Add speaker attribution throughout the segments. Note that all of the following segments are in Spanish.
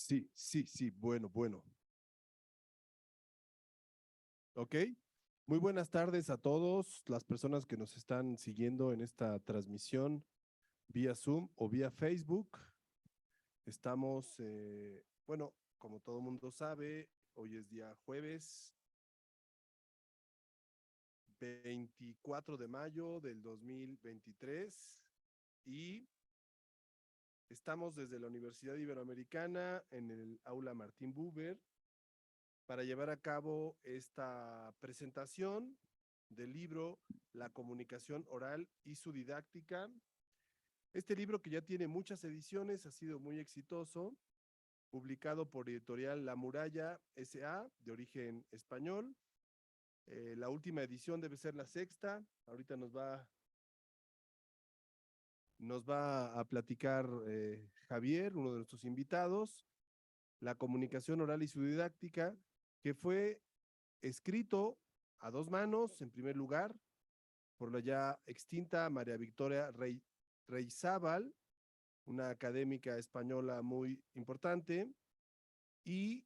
Speaker 1: Sí, bueno. Ok. Muy buenas tardes a todos las personas que nos están siguiendo en esta transmisión vía Zoom o vía Facebook. Estamos, bueno, como todo mundo sabe, hoy es día jueves 24 de mayo del 2023 y estamos desde la Universidad Iberoamericana en el aula Martín Buber para llevar a cabo esta presentación del libro La comunicación oral y su didáctica. Este libro, que ya tiene muchas ediciones, ha sido muy exitoso, publicado por editorial La Muralla S.A., de origen español. La última edición debe ser la sexta. Ahorita nos va a platicar Javier, uno de nuestros invitados. La comunicación oral y su didáctica, que fue escrito a dos manos, en primer lugar, por la ya extinta María Victoria Reizábal, una académica española muy importante, y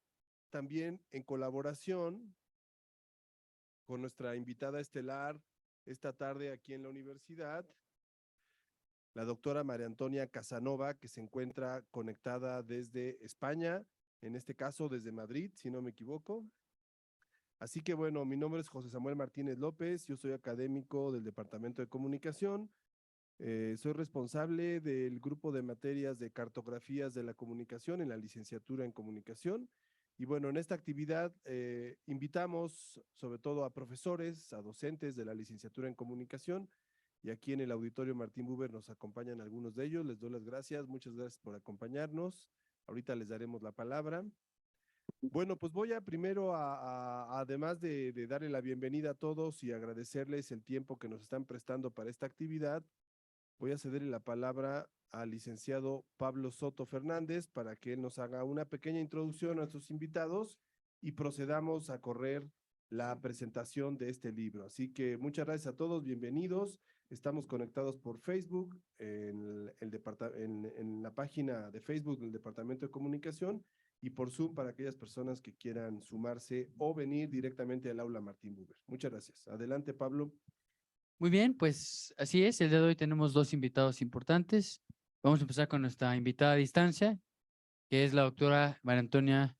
Speaker 1: también en colaboración con nuestra invitada estelar esta tarde aquí en la universidad, la doctora María Antonia Casanova, que se encuentra conectada desde España, en este caso desde Madrid, si no me equivoco. Así que bueno, mi nombre es José Samuel Martínez López, yo soy académico del Departamento de Comunicación, soy responsable del grupo de materias de cartografías de la comunicación en la licenciatura en comunicación. Y bueno, en esta actividad invitamos sobre todo a profesores, a docentes de la licenciatura en comunicación, y aquí en el auditorio Martín Buber nos acompañan algunos de ellos. Les doy las gracias, muchas gracias por acompañarnos. Ahorita les daremos la palabra. Bueno, pues voy a primero, además de darle la bienvenida a todos y agradecerles el tiempo que nos están prestando para esta actividad, voy a cederle la palabra al licenciado Pablo Soto Fernández para que él nos haga una pequeña introducción a sus invitados y procedamos a correr la presentación de este libro. Así que muchas gracias a todos, bienvenidos. Estamos conectados por Facebook, en la página de Facebook del Departamento de Comunicación, y por Zoom para aquellas personas que quieran sumarse o venir directamente al aula Martín Buber. Muchas gracias. Adelante, Pablo.
Speaker 2: Muy bien, pues así es. El día de hoy tenemos dos invitados importantes. Vamos a empezar con nuestra invitada a distancia, que es la doctora María Antonia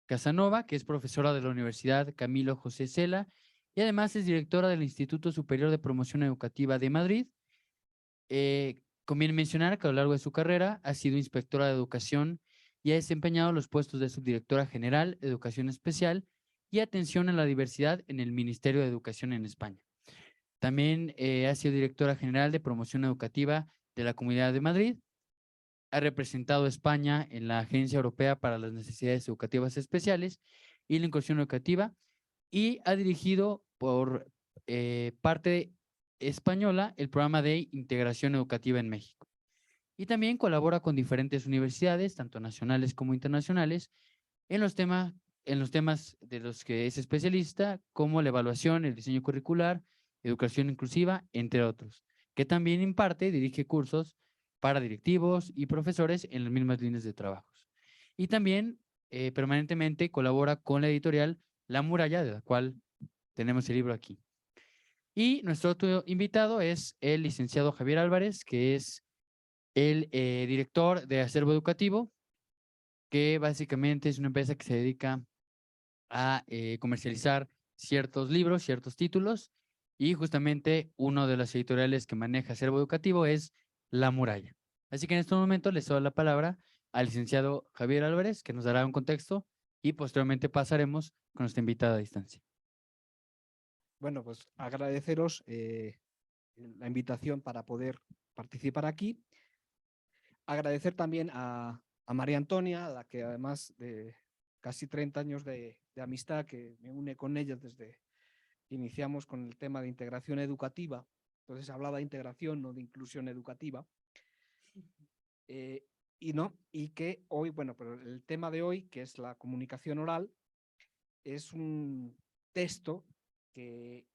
Speaker 2: Casanova, que es profesora de la Universidad Camilo José Cela y además es directora del Instituto Superior de Promoción Educativa de Madrid. Conviene mencionar que a lo largo de su carrera ha sido inspectora de educación y ha desempeñado los puestos de subdirectora general, educación especial y atención a la diversidad en el Ministerio de Educación en España. También ha sido directora general de promoción educativa de la Comunidad de Madrid. Ha representado a España en la Agencia Europea para las Necesidades Educativas Especiales y la Inclusión Educativa y ha dirigido por parte española el programa de integración educativa en México. Y también colabora con diferentes universidades, tanto nacionales como internacionales, en los temas de los que es especialista, como la evaluación, el diseño curricular, educación inclusiva, entre otros, que también imparte, dirige cursos para directivos y profesores en las mismas líneas de trabajos. Y también permanentemente colabora con la editorial La Muralla, de la cual tenemos el libro aquí. Y nuestro otro invitado es el licenciado Javier Álvarez, que es el director de Acervo Educativo, que básicamente es una empresa que se dedica a comercializar ciertos libros, ciertos títulos, y justamente uno de las editoriales que maneja Acervo Educativo es La Muralla. Así que en este momento les doy la palabra al licenciado Javier Álvarez, que nos dará un contexto, y posteriormente pasaremos con nuestra invitada a distancia.
Speaker 3: Bueno, pues agradeceros la invitación para poder participar aquí. Agradecer también a María Antonia, a la que además de casi 30 años de amistad que me une con ella desde que iniciamos con el tema de integración educativa. Entonces hablaba de integración, no de inclusión educativa. Y que hoy, bueno, pero el tema de hoy, que es la comunicación oral, es un texto que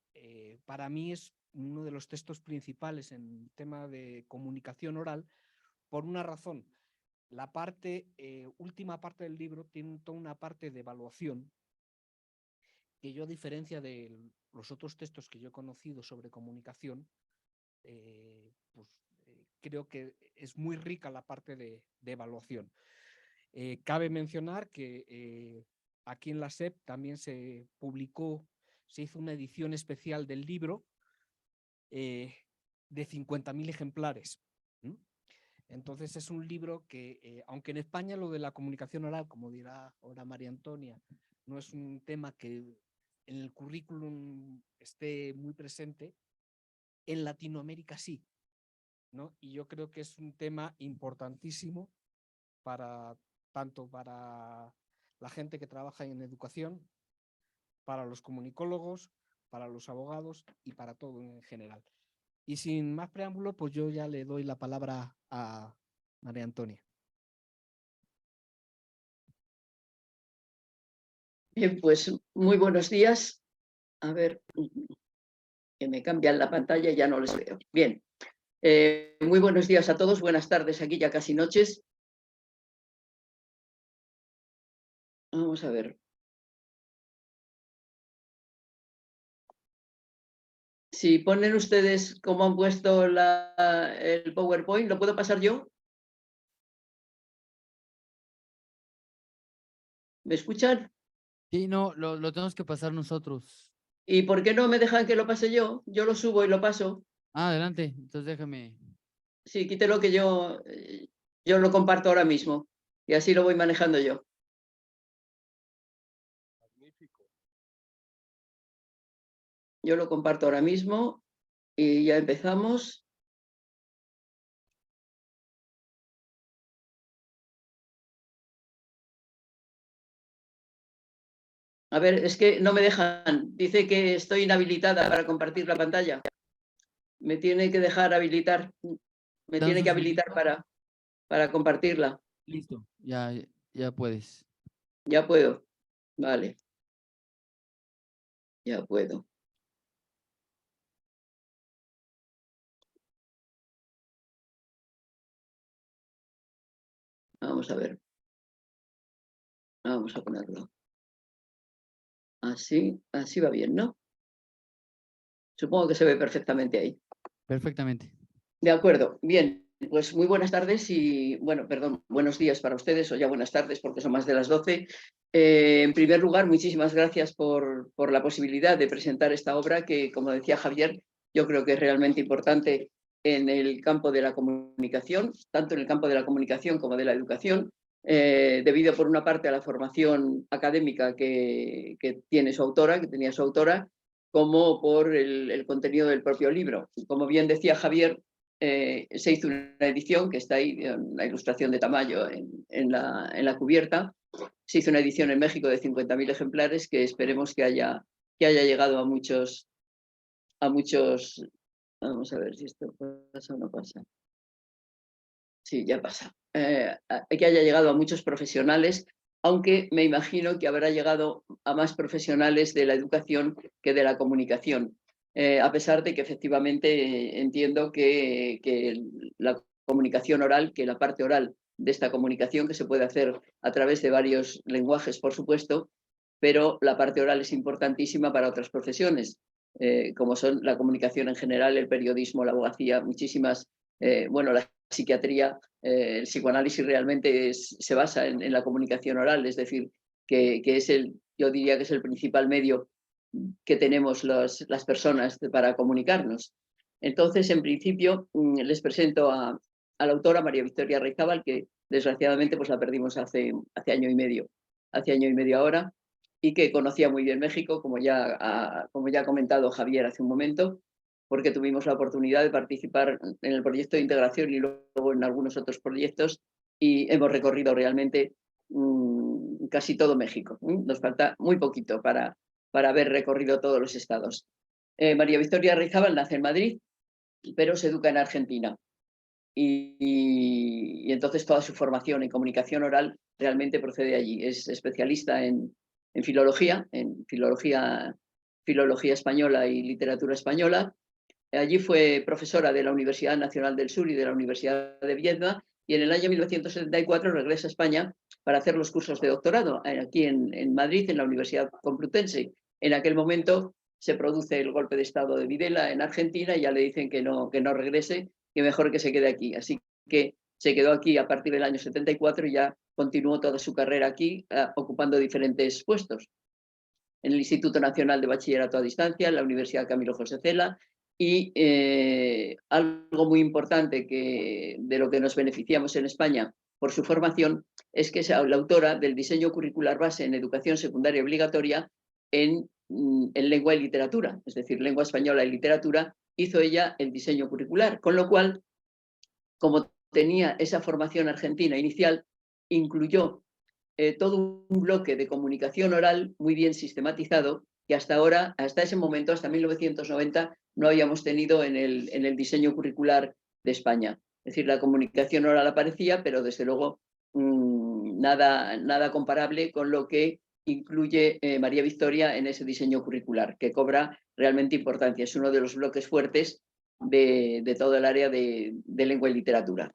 Speaker 3: para mí es uno de los textos principales en tema de comunicación oral, por una razón. la última parte del libro tiene toda una parte de evaluación que yo, a diferencia de los otros textos que yo he conocido sobre comunicación, creo que es muy rica la parte de evaluación. Cabe mencionar que aquí en la SEP también se hizo una edición especial del libro de 50.000 ejemplares. Entonces es un libro que, aunque en España lo de la comunicación oral, como dirá ahora María Antonia, no es un tema que en el currículum esté muy presente, en Latinoamérica sí, ¿no? Y yo creo que es un tema importantísimo tanto para la gente que trabaja en educación, para los comunicólogos, para los abogados y para todo en general. Y sin más preámbulo, pues yo ya le doy la palabra a María Antonia.
Speaker 4: Bien, pues muy buenos días. A ver, que me cambian la pantalla y ya no les veo. Bien, muy buenos días a todos, buenas tardes, aquí ya casi noches. Vamos a ver. Si ponen ustedes cómo han puesto el PowerPoint, ¿lo puedo pasar yo? ¿Me escuchan?
Speaker 2: Sí, no, lo tenemos que pasar nosotros.
Speaker 4: ¿Y por qué no me dejan que lo pase yo? Yo lo subo y lo paso.
Speaker 2: Ah, adelante, entonces déjame.
Speaker 4: Sí, quítelo que yo lo comparto ahora mismo y así lo voy manejando yo.
Speaker 1: Magnífico.
Speaker 4: Yo lo comparto ahora mismo y ya empezamos. A ver, es que no me dejan. Dice que estoy inhabilitada para compartir la pantalla. Me tiene que dejar habilitar. Me
Speaker 2: Danos
Speaker 4: tiene
Speaker 2: un
Speaker 4: que habilitar
Speaker 2: segundito.
Speaker 4: para compartirla.
Speaker 2: Listo, ya puedes.
Speaker 4: Ya puedo. Vale. Ya puedo. Vamos a ver. Vamos a ponerlo. Así va bien, ¿no? Supongo que se ve perfectamente ahí.
Speaker 2: Perfectamente.
Speaker 4: De acuerdo. Bien. Pues muy buenas tardes y, bueno, perdón, buenos días para ustedes o ya buenas tardes porque son más de las 12. En primer lugar, muchísimas gracias por la posibilidad de presentar esta obra que, como decía Javier, yo creo que es realmente importante en el campo de la comunicación, tanto en el campo de la comunicación como de la educación, debido por una parte a la formación académica que tiene su autora, que tenía su autora, como por el contenido del propio libro. Como bien decía Javier, se hizo una edición que está ahí, la ilustración de Tamayo en la cubierta. Se hizo una edición en México de 50.000 ejemplares que esperemos que haya llegado a muchos. Vamos a ver si esto pasa o no pasa. Sí, ya pasa. Que haya llegado a muchos profesionales, aunque me imagino que habrá llegado a más profesionales de la educación que de la comunicación. A pesar de que efectivamente entiendo que la comunicación oral, que la parte oral de esta comunicación, que se puede hacer a través de varios lenguajes, por supuesto, pero la parte oral es importantísima para otras profesiones, como son la comunicación en general, el periodismo, la abogacía, muchísimas, la psiquiatría, el psicoanálisis realmente se basa en la comunicación oral, es decir, que yo diría que es el principal medio que tenemos las personas para comunicarnos. Entonces, en principio, les presento a la autora María Victoria Reizábal, que desgraciadamente pues la perdimos hace año y medio ahora, y que conocía muy bien México, como ya ha comentado Javier hace un momento, porque tuvimos la oportunidad de participar en el proyecto de integración y luego en algunos otros proyectos, y hemos recorrido realmente casi todo México. Nos falta muy poquito para haber recorrido todos los estados. María Victoria Reizábal nace en Madrid, pero se educa en Argentina. Y entonces toda su formación en comunicación oral realmente procede allí. Es especialista en filología española y literatura española. Allí fue profesora de la Universidad Nacional del Sur y de la Universidad de Viedma y en el año 1974 regresa a España para hacer los cursos de doctorado aquí en Madrid, en la Universidad Complutense. En aquel momento se produce el golpe de Estado de Videla en Argentina y ya le dicen que no regrese, que mejor que se quede aquí. Así que se quedó aquí a partir del año 74 y ya continuó toda su carrera aquí, ocupando diferentes puestos. En el Instituto Nacional de Bachillerato a Distancia, en la Universidad Camilo José Cela, y algo muy importante de lo que nos beneficiamos en España por su formación es que es la autora del diseño curricular base en educación secundaria obligatoria en lengua y literatura, es decir, lengua española y literatura, hizo ella el diseño curricular, con lo cual, como tenía esa formación argentina inicial, incluyó todo un bloque de comunicación oral muy bien sistematizado que hasta ese momento, hasta 1990, no habíamos tenido en el diseño curricular de España. Es decir, la comunicación oral aparecía, pero desde luego nada comparable con lo que incluye María Victoria en ese diseño curricular, que cobra realmente importancia. Es uno de los bloques fuertes de todo el área de lengua y literatura.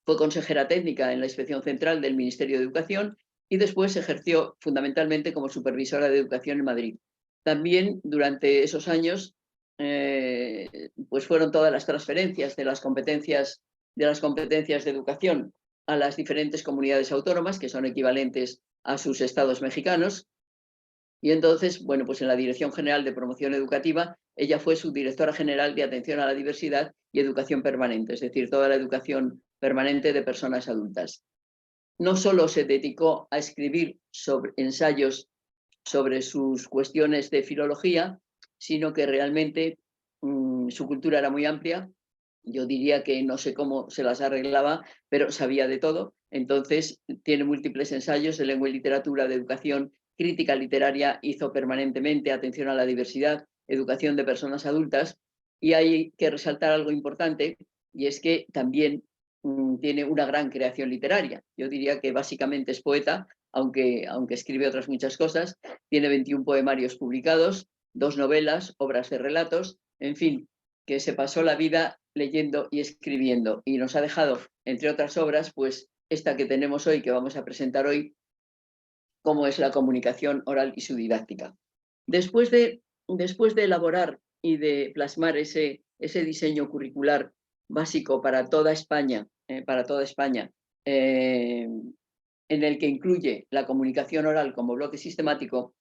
Speaker 4: Fue consejera técnica en la Inspección Central del Ministerio de Educación y después ejerció fundamentalmente como supervisora de educación en Madrid. También durante esos años pues fueron todas las transferencias de las competencias de educación a las diferentes comunidades autónomas, que son equivalentes a sus estados mexicanos. Y entonces, bueno, pues en la Dirección General de Promoción Educativa, ella fue subdirectora general de Atención a la Diversidad y Educación Permanente, es decir, toda la educación permanente de personas adultas. No solo se dedicó a escribir ensayos sobre sus cuestiones de filología, sino que realmente su cultura era muy amplia. Yo diría que no sé cómo se las arreglaba, pero sabía de todo. Entonces, tiene múltiples ensayos de lengua y literatura, de educación, crítica literaria, hizo permanentemente atención a la diversidad, educación de personas adultas. Y hay que resaltar algo importante, y es que también tiene una gran creación literaria. Yo diría que básicamente es poeta, aunque escribe otras muchas cosas. Tiene 21 poemarios publicados, 2 novelas, obras de relatos, en fin, que se pasó la vida leyendo y escribiendo y nos ha dejado, entre otras obras, pues esta que tenemos hoy, que vamos a presentar hoy, como es la comunicación oral y su didáctica. Después de elaborar y de plasmar ese diseño curricular básico para toda España, en el que incluye la comunicación oral como bloque sistemático,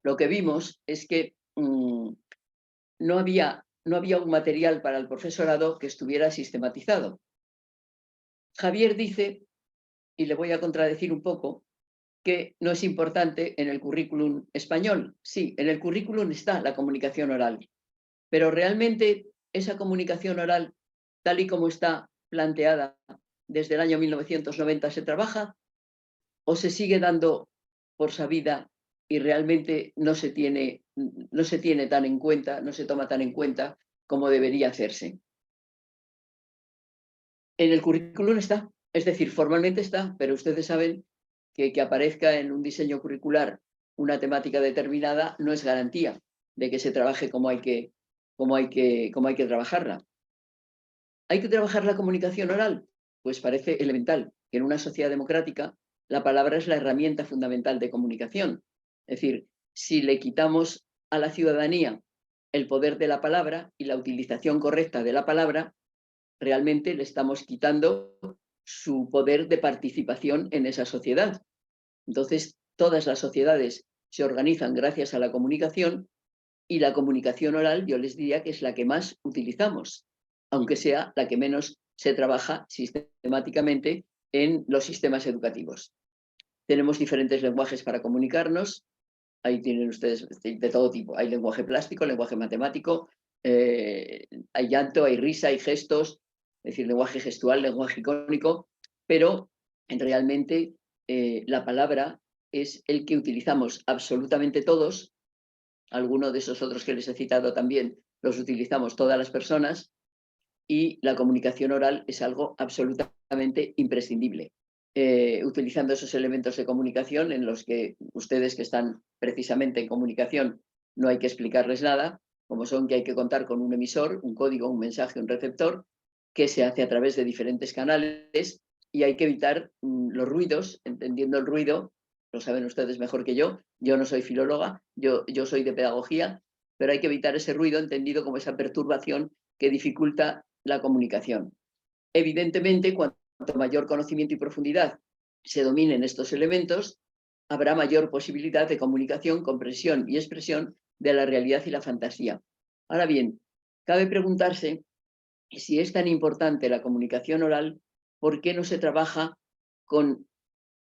Speaker 4: lo que vimos es que no había un material para el profesorado que estuviera sistematizado. Javier dice, y le voy a contradecir un poco, que no es importante en el currículum español. Sí, en el currículum está la comunicación oral, pero realmente esa comunicación oral, tal y como está planteada desde el año 1990, ¿se trabaja o se sigue dando por sabida y realmente no se tiene tan en cuenta, no se toma tan en cuenta como debería hacerse? En el currículum está, es decir, formalmente está, pero ustedes saben que aparezca en un diseño curricular una temática determinada no es garantía de que se trabaje como hay que trabajarla. ¿Hay que trabajar la comunicación oral? Pues parece elemental que en una sociedad democrática la palabra es la herramienta fundamental de comunicación. Es decir, si le quitamos a la ciudadanía el poder de la palabra y la utilización correcta de la palabra, realmente le estamos quitando su poder de participación en esa sociedad. Entonces, todas las sociedades se organizan gracias a la comunicación y la comunicación oral yo les diría que es la que más utilizamos, aunque sea la que menos se trabaja sistemáticamente en los sistemas educativos. Tenemos diferentes lenguajes para comunicarnos, ahí tienen ustedes de todo tipo, hay lenguaje plástico, lenguaje matemático, hay llanto, hay risa, hay gestos, es decir, lenguaje gestual, lenguaje icónico, pero realmente la palabra es el que utilizamos absolutamente todos. Algunos de esos otros que les he citado también los utilizamos todas las personas, y la comunicación oral es algo absolutamente imprescindible. Utilizando esos elementos de comunicación en los que ustedes que están precisamente en comunicación no hay que explicarles nada, como son que hay que contar con un emisor, un código, un mensaje, un receptor, que se hace a través de diferentes canales y hay que evitar los ruidos, entendiendo el ruido, lo saben ustedes mejor que yo no soy filóloga, yo soy de pedagogía, pero hay que evitar ese ruido entendido como esa perturbación que dificulta la comunicación. Evidentemente, cuanto mayor conocimiento y profundidad se dominen estos elementos, habrá mayor posibilidad de comunicación, comprensión y expresión de la realidad y la fantasía. Ahora bien, cabe preguntarse si es tan importante la comunicación oral, ¿por qué no se trabaja con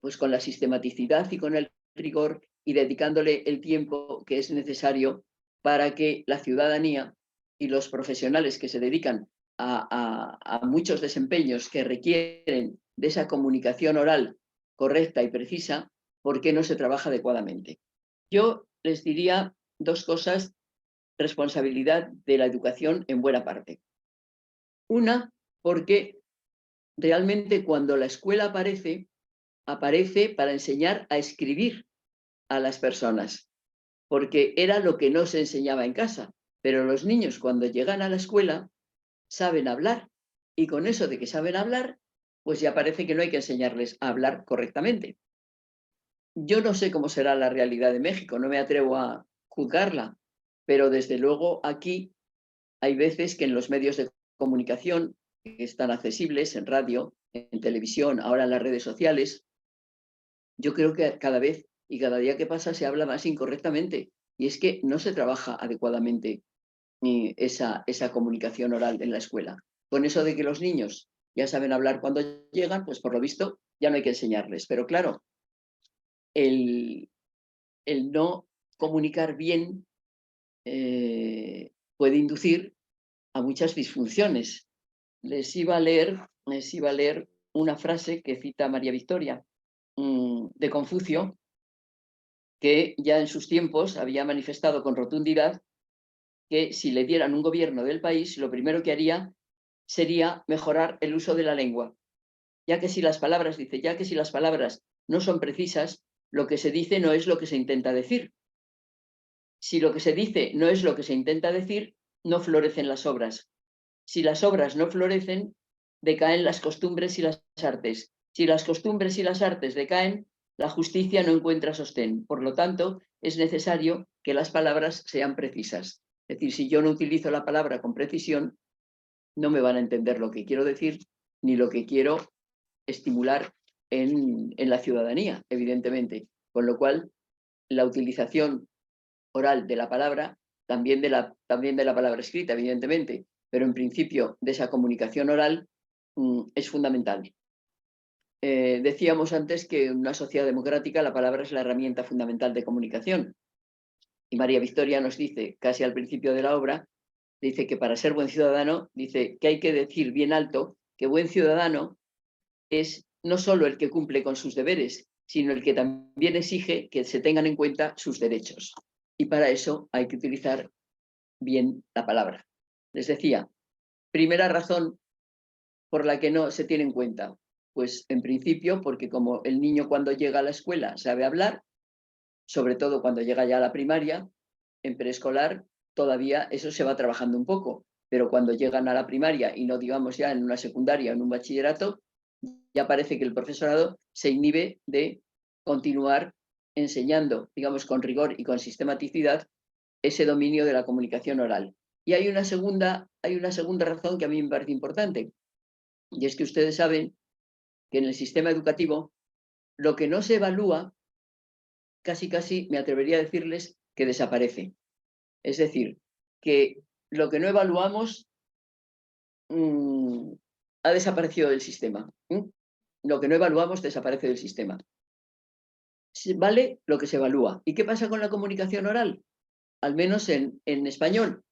Speaker 4: la sistematicidad y con el rigor y dedicándole el tiempo que es necesario para que la ciudadanía y los profesionales que se dedican a muchos desempeños que requieren de esa comunicación oral correcta y precisa, ¿por qué no se trabaja adecuadamente? Yo les diría dos cosas, responsabilidad de la educación en buena parte. Una, porque realmente cuando la escuela aparece para enseñar a escribir a las personas, porque era lo que no se enseñaba en casa. Pero los niños cuando llegan a la escuela saben hablar y con eso de que saben hablar, pues ya parece que no hay que enseñarles a hablar correctamente. Yo no sé cómo será la realidad de México, no me atrevo a juzgarla, pero desde luego aquí hay veces que en los medios de comunicación que están accesibles, en radio, en televisión, ahora en las redes sociales, yo creo que cada vez y cada día que pasa se habla más incorrectamente. Y es que no se trabaja adecuadamente esa comunicación oral en la escuela. Con eso de que los niños ya saben hablar cuando llegan, pues por lo visto ya no hay que enseñarles. Pero claro, el no comunicar bien puede inducir a muchas disfunciones. Les iba a leer una frase que cita María Victoria de Confucio, que ya en sus tiempos había manifestado con rotundidad que si le dieran un gobierno del país, lo primero que haría sería mejorar el uso de la lengua, ya que si las palabras no son precisas, lo que se dice no es lo que se intenta decir. Si lo que se dice no es lo que se intenta decir, no florecen las obras. Si las obras no florecen, decaen las costumbres y las artes. Si las costumbres y las artes decaen, la justicia no encuentra sostén. Por lo tanto, es necesario que las palabras sean precisas. Es decir, si yo no utilizo la palabra con precisión, no me van a entender lo que quiero decir ni lo que quiero estimular en la ciudadanía, evidentemente. Con lo cual, la utilización oral de la palabra, también de la palabra escrita, evidentemente, pero en principio de esa comunicación oral es fundamental. Decíamos antes que en una sociedad democrática la palabra es la herramienta fundamental de comunicación. Y María Victoria nos dice, casi al principio de la obra, dice que para ser buen ciudadano, dice que hay que decir bien alto que buen ciudadano es no solo el que cumple con sus deberes, sino el que también exige que se tengan en cuenta sus derechos. Y para eso hay que utilizar bien la palabra. Les decía, primera razón por la que no se tiene en cuenta, pues en principio porque como el niño cuando llega a la escuela sabe hablar, sobre todo cuando llega ya a la primaria, en preescolar todavía eso se va trabajando un poco, pero cuando llegan a la primaria y no digamos ya en una secundaria o en un bachillerato, ya parece que el profesorado se inhibe de continuar enseñando, digamos, con rigor y con sistematicidad ese dominio de la comunicación oral. Y hay una segunda razón que a mí me parece importante, y es que ustedes saben que en el sistema educativo lo que no se evalúa, casi me atrevería a decirles que desaparece. Es decir, que lo que no evaluamos ha desaparecido del sistema. Lo que no evaluamos desaparece del sistema. Vale lo que se evalúa. ¿Y qué pasa con la comunicación oral? Al menos en español,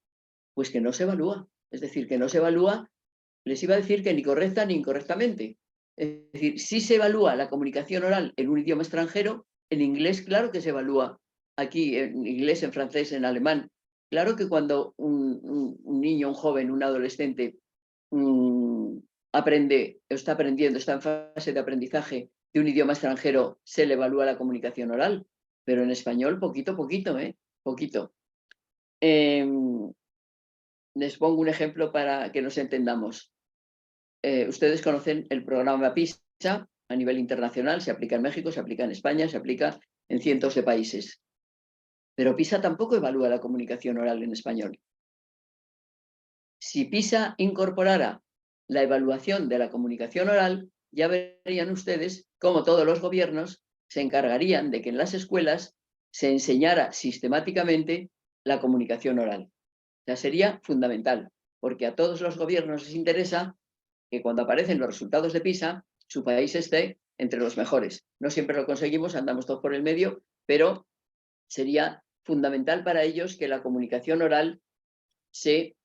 Speaker 4: pues que no se evalúa. Es decir, que no se evalúa, les iba a decir que ni correcta ni incorrectamente. Es decir, si se evalúa la comunicación oral en un idioma extranjero, en inglés claro que se evalúa. Aquí en inglés, en francés, en alemán. Claro que cuando un niño, un joven, un adolescente está aprendiendo, está en fase de aprendizaje de un idioma extranjero, se le evalúa la comunicación oral. Pero en español, poquito, poquito. Les pongo un ejemplo para que nos entendamos. ustedes conocen el programa PISA a nivel internacional, se aplica en México, se aplica en España, se aplica en cientos de países. Pero PISA tampoco evalúa la comunicación oral en español. Si PISA incorporara la evaluación de la comunicación oral, ya verían ustedes cómo todos los gobiernos se encargarían de que en las escuelas se enseñara sistemáticamente la comunicación oral. O sea, sería fundamental, porque a todos los gobiernos les interesa que cuando aparecen los resultados de PISA, su país esté entre los mejores. No siempre lo conseguimos, andamos todos por el medio, pero sería fundamental para ellos que la comunicación oral se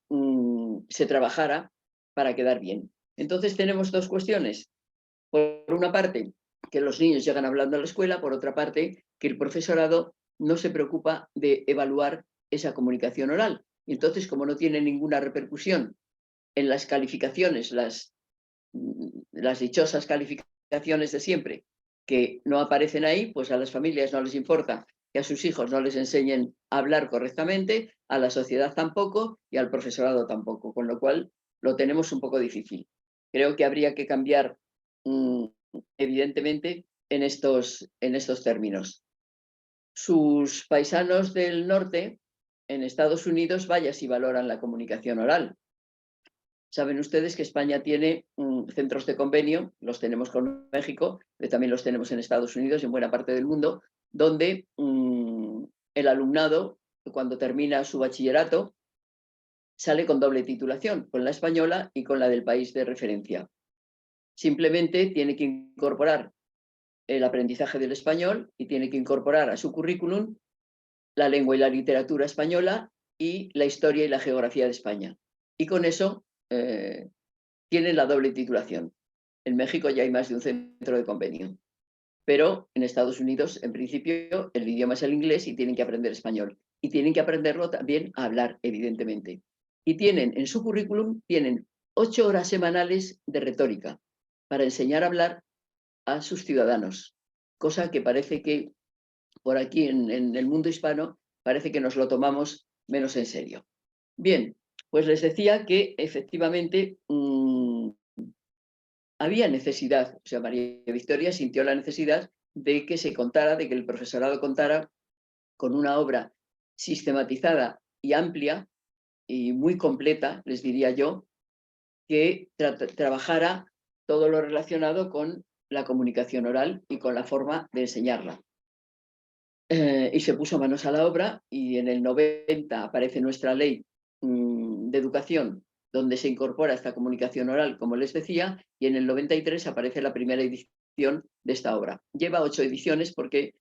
Speaker 4: trabajara para quedar bien. Entonces tenemos dos cuestiones. Por una parte, que los niños llegan hablando a la escuela, por otra parte, que el profesorado no se preocupa de evaluar esa comunicación oral. Y entonces, como no tiene ninguna repercusión en las calificaciones, las dichosas calificaciones de siempre, que no aparecen ahí, pues a las familias no les importa que a sus hijos no les enseñen a hablar correctamente, a la sociedad tampoco y al profesorado tampoco, con lo cual lo tenemos un poco difícil. Creo que habría que cambiar evidentemente en estos términos. Sus paisanos del norte, en Estados Unidos, vaya si valoran la comunicación oral. Saben ustedes que España tiene centros de convenio, los tenemos con México, pero también los tenemos en Estados Unidos y en buena parte del mundo, donde el alumnado, cuando termina su bachillerato, sale con doble titulación, con la española y con la del país de referencia. Simplemente tiene que incorporar el aprendizaje del español y tiene que incorporar a su currículum la lengua y la literatura española y la historia y la geografía de España. Y con eso tienen la doble titulación. En México ya hay más de un centro de convenio. Pero en Estados Unidos, en principio, el idioma es el inglés y tienen que aprender español. Y tienen que aprenderlo también a hablar, evidentemente. Y tienen en su currículum, tienen 8 horas semanales de retórica para enseñar a hablar a sus ciudadanos. Cosa que parece que por aquí en el mundo hispano parece que nos lo tomamos menos en serio. Bien, pues les decía que efectivamente había necesidad, o sea, María Victoria sintió la necesidad de que se contara, de que el profesorado contara con una obra sistematizada y amplia y muy completa, les diría yo, que trabajara todo lo relacionado con la comunicación oral y con la forma de enseñarla. Y se puso manos a la obra y en el 90 aparece nuestra ley de educación donde se incorpora esta comunicación oral, como les decía, y en el 93 aparece la primera edición de esta obra. Lleva 8 ediciones porque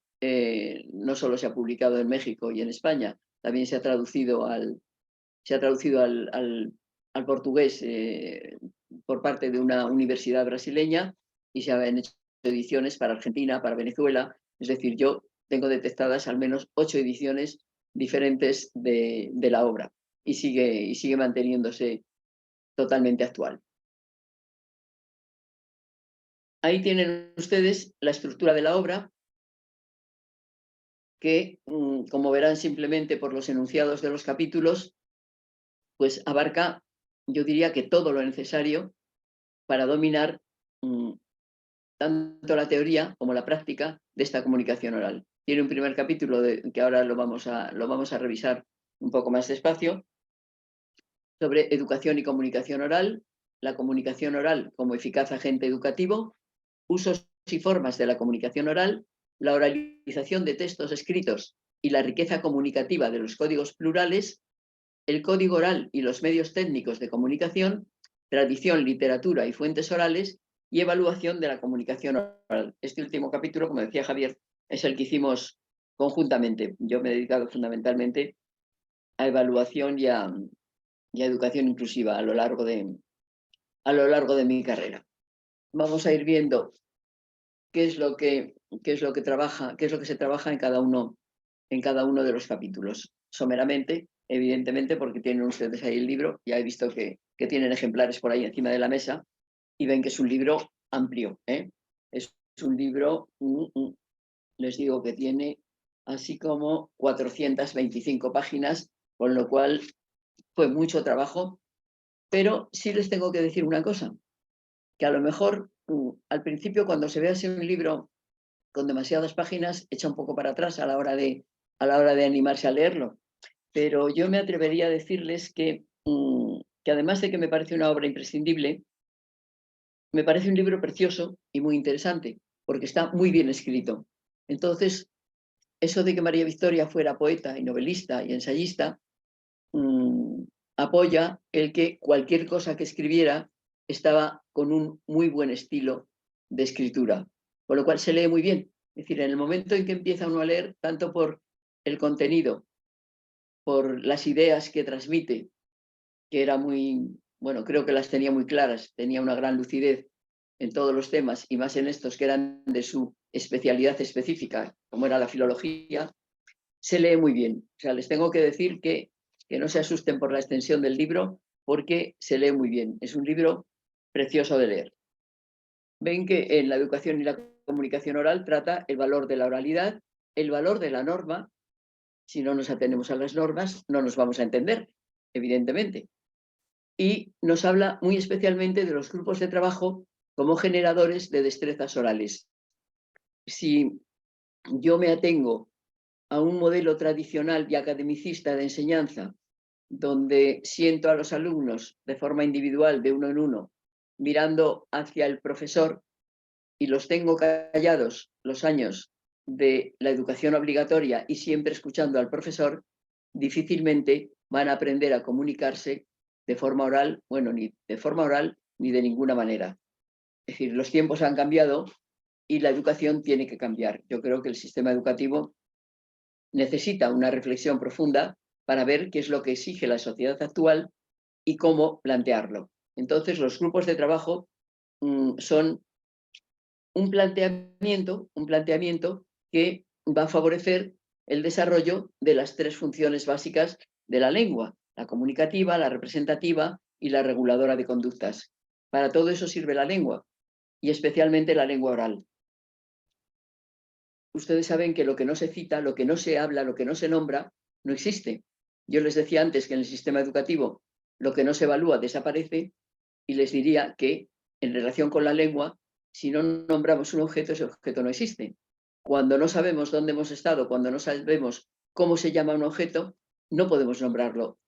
Speaker 4: no solo se ha publicado en México y en España, también se ha traducido al portugués por parte de una universidad brasileña y se han hecho ediciones para Argentina, para Venezuela. Es decir, yo tengo detectadas al menos 8 ediciones diferentes de la obra y sigue manteniéndose totalmente actual. Ahí tienen ustedes la estructura de la obra que, como verán simplemente por los enunciados de los capítulos, pues abarca, yo diría que todo lo necesario para dominar tanto la teoría como la práctica de esta comunicación oral. Tiene un primer capítulo que ahora lo vamos a revisar un poco más despacio, sobre educación y comunicación oral, la comunicación oral como eficaz agente educativo, usos y formas de la comunicación oral, la oralización de textos escritos y la riqueza comunicativa de los códigos plurales, el código oral y los medios técnicos de comunicación, tradición, literatura y fuentes orales, y evaluación de la comunicación oral. Este último capítulo, como decía Javier, es el que hicimos conjuntamente. Yo me he dedicado fundamentalmente a evaluación y a educación inclusiva a lo largo de mi carrera. Vamos a ir viendo qué es lo que se trabaja en cada uno de los capítulos. Someramente, evidentemente, porque tienen ustedes ahí el libro, ya he visto que tienen ejemplares por ahí encima de la mesa y ven que es un libro amplio. Es un libro, les digo que tiene así como 425 páginas, con lo cual fue mucho trabajo, pero sí les tengo que decir una cosa. que a lo mejor al principio cuando se ve así un libro con demasiadas páginas echa un poco para atrás a la hora de animarse a leerlo. Pero yo me atrevería a decirles que además de que me parece una obra imprescindible, me parece un libro precioso y muy interesante, porque está muy bien escrito. Entonces, eso de que María Victoria fuera poeta y novelista y ensayista, apoya el que cualquier cosa que escribiera estaba con un muy buen estilo de escritura, con lo cual se lee muy bien. Es decir, en el momento en que empieza uno a leer, tanto por el contenido, por las ideas que transmite, que era muy, bueno, creo que las tenía muy claras, tenía una gran lucidez en todos los temas y más en estos que eran de su especialidad específica, como era la filología, se lee muy bien. O sea, les tengo que decir que no se asusten por la extensión del libro porque se lee muy bien. Es un libro precioso de leer. Ven que en la educación y la comunicación oral trata el valor de la oralidad, el valor de la norma. Si no nos atenemos a las normas, no nos vamos a entender, evidentemente. Y nos habla muy especialmente de los grupos de trabajo como generadores de destrezas orales. Si yo me atengo a un modelo tradicional y academicista de enseñanza, donde siento a los alumnos de forma individual, de uno en uno, mirando hacia el profesor y los tengo callados los años de la educación obligatoria y siempre escuchando al profesor, difícilmente van a aprender a comunicarse de forma oral, bueno, ni de forma oral ni de ninguna manera. Es decir, los tiempos han cambiado y la educación tiene que cambiar. Yo creo que el sistema educativo necesita una reflexión profunda para ver qué es lo que exige la sociedad actual y cómo plantearlo. Entonces, los grupos de trabajo son un planteamiento que va a favorecer el desarrollo de las tres funciones básicas de la lengua: la comunicativa, la representativa y la reguladora de conductas. Para todo eso sirve la lengua, y especialmente la lengua oral. Ustedes saben que lo que no se cita, lo que no se habla, lo que no se nombra, no existe. Yo les decía antes que en el sistema educativo lo que no se evalúa desaparece, y les diría que en relación con la lengua, si no nombramos un objeto, ese objeto no existe. Cuando no sabemos dónde hemos estado, cuando no sabemos cómo se llama un objeto, no podemos nombrarlo.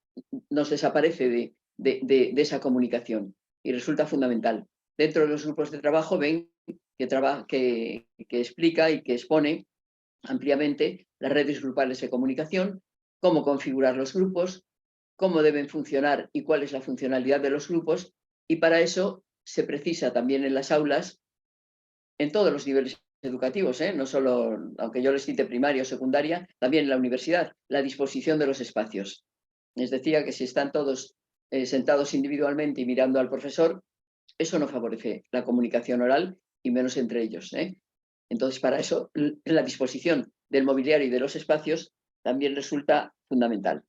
Speaker 4: Nos desaparece de esa comunicación y resulta fundamental. Dentro de los grupos de trabajo ven que explica y que expone ampliamente las redes grupales de comunicación, cómo configurar los grupos, cómo deben funcionar y cuál es la funcionalidad de los grupos, y para eso se precisa también en las aulas, en todos los niveles educativos, no solo, aunque yo les cite primaria o secundaria, también en la universidad, la disposición de los espacios. Les decía que si están todos sentados individualmente y mirando al profesor, eso no favorece la comunicación oral y menos entre ellos. Entonces, para eso, la disposición del mobiliario y de los espacios también resulta fundamental.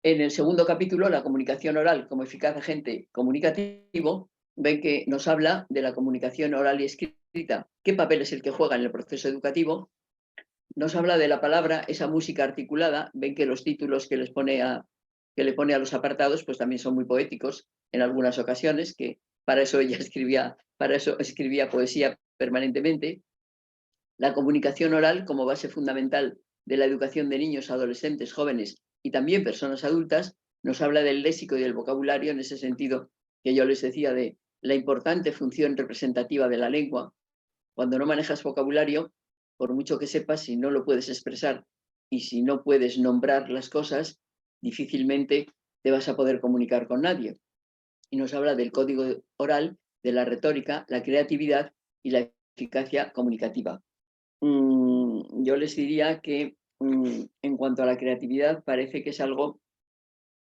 Speaker 4: En el segundo capítulo, la comunicación oral como eficaz agente comunicativo, ven que nos habla de la comunicación oral y escrita, qué papel es el que juega en el proceso educativo. Nos habla de la palabra, esa música articulada. Ven que los títulos que le pone a los apartados pues también son muy poéticos en algunas ocasiones, que para eso escribía poesía permanentemente. La comunicación oral como base fundamental de la educación de niños, adolescentes, jóvenes y también personas adultas, nos habla del léxico y del vocabulario, en ese sentido que yo les decía de la importante función representativa de la lengua. Cuando no manejas vocabulario, por mucho que sepas, si no lo puedes expresar y si no puedes nombrar las cosas, difícilmente te vas a poder comunicar con nadie. Y nos habla del código oral, de la retórica, la creatividad y la eficacia comunicativa. Yo les diría que en cuanto a la creatividad, parece que es algo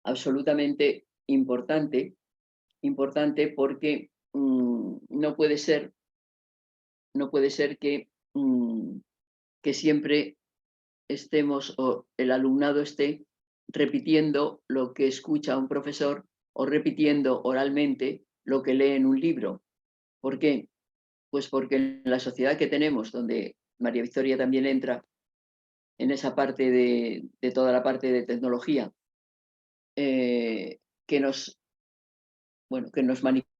Speaker 4: absolutamente importante porque no puede ser que siempre estemos o el alumnado esté repitiendo lo que escucha un profesor o repitiendo oralmente lo que lee en un libro. ¿Por qué? Pues porque en la sociedad que tenemos, donde María Victoria también entra en esa parte de toda la parte de tecnología, que nos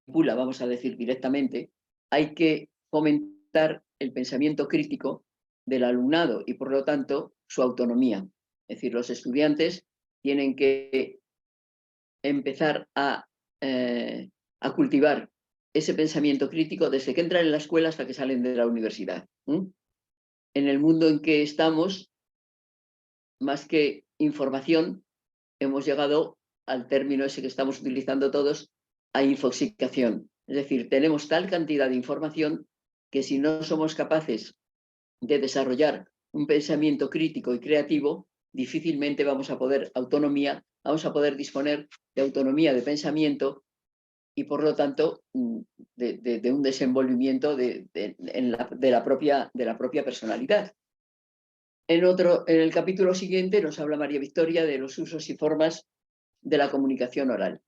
Speaker 4: manipula, vamos a decir directamente, hay que fomentar el pensamiento crítico del alumnado y, por lo tanto, su autonomía. Es decir, los estudiantes tienen que empezar a cultivar ese pensamiento crítico desde que entran en la escuela hasta que salen de la universidad. En el mundo en que estamos, más que información, hemos llegado al término ese que estamos utilizando todos, a infoxicación. Es decir, tenemos tal cantidad de información que si no somos capaces de desarrollar un pensamiento crítico y creativo, difícilmente vamos a poder disponer de autonomía de pensamiento y, por lo tanto, de un desenvolvimiento de la propia personalidad. En el capítulo siguiente nos habla María Victoria de los usos y formas de la comunicación oral.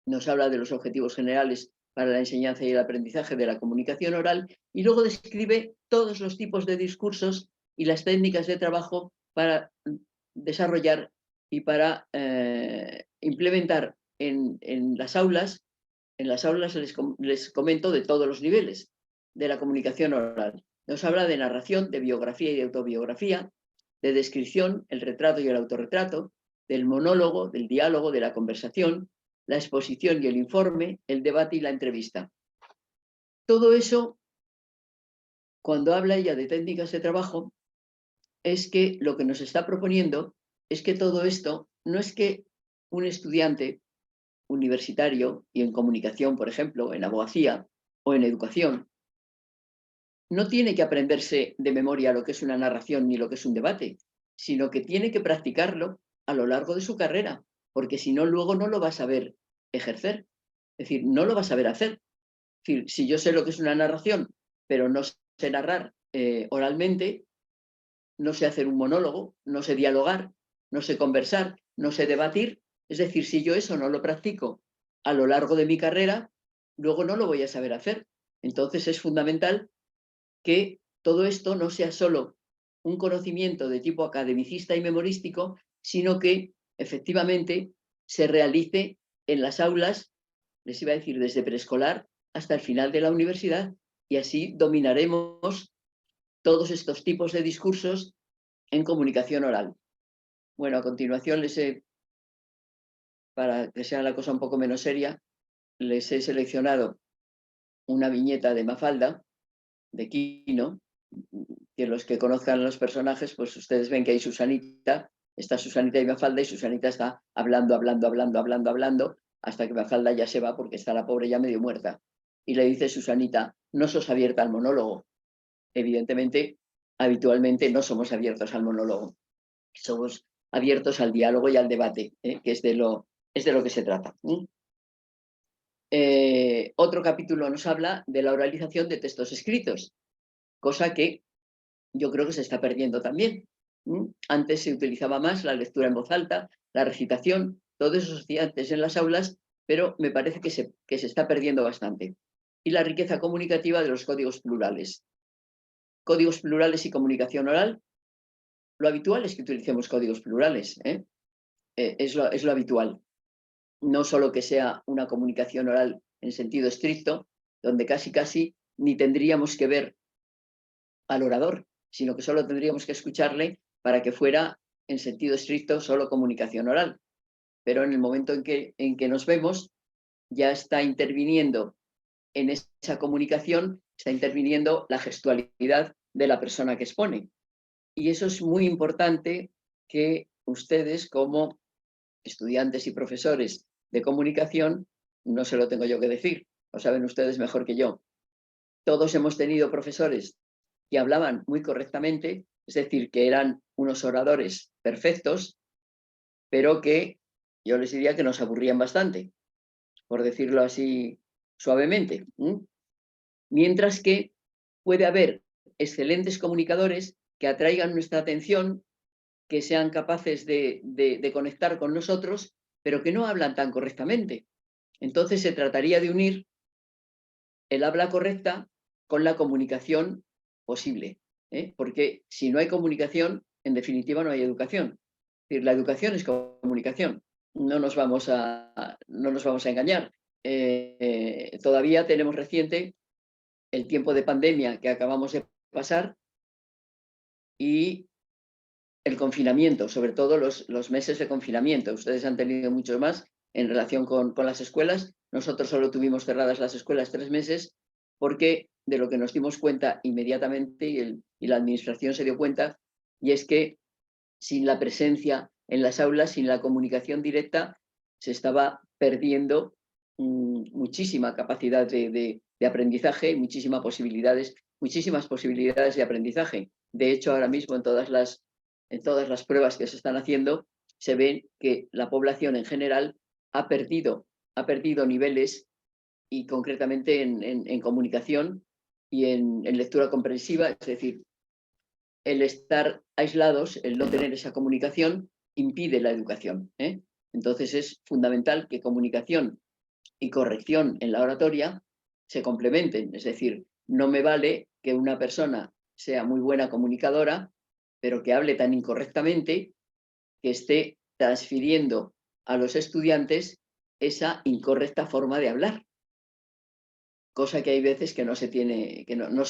Speaker 4: Nos habla de los objetivos generales para la enseñanza y el aprendizaje de la comunicación oral y luego describe todos los tipos de discursos y las técnicas de trabajo para desarrollar y para implementar en las aulas. En las aulas les comento de todos los niveles de la comunicación oral. Nos habla de narración, de biografía y de autobiografía, de descripción, el retrato y el autorretrato, del monólogo, del diálogo, de la conversación, la exposición y el informe, el debate y la entrevista. Todo eso, cuando habla ella de técnicas de trabajo, es que lo que nos está proponiendo es que todo esto no es que un estudiante universitario y en comunicación, por ejemplo, en abogacía o en educación, no tiene que aprenderse de memoria lo que es una narración ni lo que es un debate, sino que tiene que practicarlo a lo largo de su carrera, porque si no, luego no lo va a saber ejercer. Es decir, no lo va a saber hacer. Es decir, si yo sé lo que es una narración, pero no sé narrar oralmente, no sé hacer un monólogo, no sé dialogar, no sé conversar, no sé debatir. Es decir, si yo eso no lo practico a lo largo de mi carrera, luego no lo voy a saber hacer. Entonces es fundamental que todo esto no sea solo un conocimiento de tipo academicista y memorístico, sino que efectivamente se realice en las aulas, les iba a decir desde preescolar hasta el final de la universidad, y así dominaremos todos estos tipos de discursos en comunicación oral. Bueno, a continuación para que sea la cosa un poco menos seria, les he seleccionado una viñeta de Mafalda, de Quino, que los que conozcan los personajes, pues ustedes ven que hay Susanita, está Susanita y Mafalda, y Susanita está hablando, hasta que Mafalda ya se va porque está la pobre ya medio muerta. Y le dice Susanita, no sos abierta al monólogo. Evidentemente, habitualmente no somos abiertos al monólogo, somos abiertos al diálogo y al debate, que es de lo que se trata. Otro capítulo nos habla de la oralización de textos escritos, cosa que yo creo que se está perdiendo también. Antes se utilizaba más la lectura en voz alta, la recitación, todo eso se hacía antes en las aulas, pero me parece que se está perdiendo bastante. Y la riqueza comunicativa de los códigos plurales. Códigos plurales y comunicación oral. Lo habitual es que utilicemos códigos plurales, es lo habitual. No solo que sea una comunicación oral en sentido estricto, donde casi ni tendríamos que ver al orador, sino que solo tendríamos que escucharle para que fuera en sentido estricto solo comunicación oral. Pero en el momento en que nos vemos, ya está interviniendo en esa comunicación, está interviniendo la gestualidad de la persona que expone. Y eso es muy importante que ustedes, como estudiantes y profesores de comunicación, no se lo tengo yo que decir, lo saben ustedes mejor que yo. Todos hemos tenido profesores que hablaban muy correctamente, es decir, que eran unos oradores perfectos, pero que yo les diría que nos aburrían bastante, por decirlo así suavemente. Mientras que puede haber excelentes comunicadores que atraigan nuestra atención, que sean capaces de conectar con nosotros, pero que no hablan tan correctamente. Entonces se trataría de unir el habla correcta con la comunicación posible, porque si no hay comunicación, en definitiva no hay educación. Es decir, la educación es comunicación, no nos vamos a engañar. todavía tenemos reciente el tiempo de pandemia que acabamos de pasar y el confinamiento, sobre todo los meses de confinamiento. Ustedes han tenido mucho más en relación con las escuelas. Nosotros solo tuvimos cerradas las escuelas 3 meses porque de lo que nos dimos cuenta inmediatamente y la administración se dio cuenta, y es que sin la presencia en las aulas, sin la comunicación directa, se estaba perdiendo muchísima capacidad de aprendizaje y muchísimas posibilidades de aprendizaje. De hecho, ahora mismo en todas las pruebas que se están haciendo, se ve que la población en general ha perdido niveles, y concretamente en comunicación y en lectura comprensiva, es decir, el estar aislados, el no tener esa comunicación, impide la educación, ¿eh? Entonces es fundamental que comunicación y corrección en la oratoria se complementen. Es decir, no me vale que una persona sea muy buena comunicadora, pero que hable tan incorrectamente que esté transfiriendo a los estudiantes esa incorrecta forma de hablar, cosa que hay veces que no se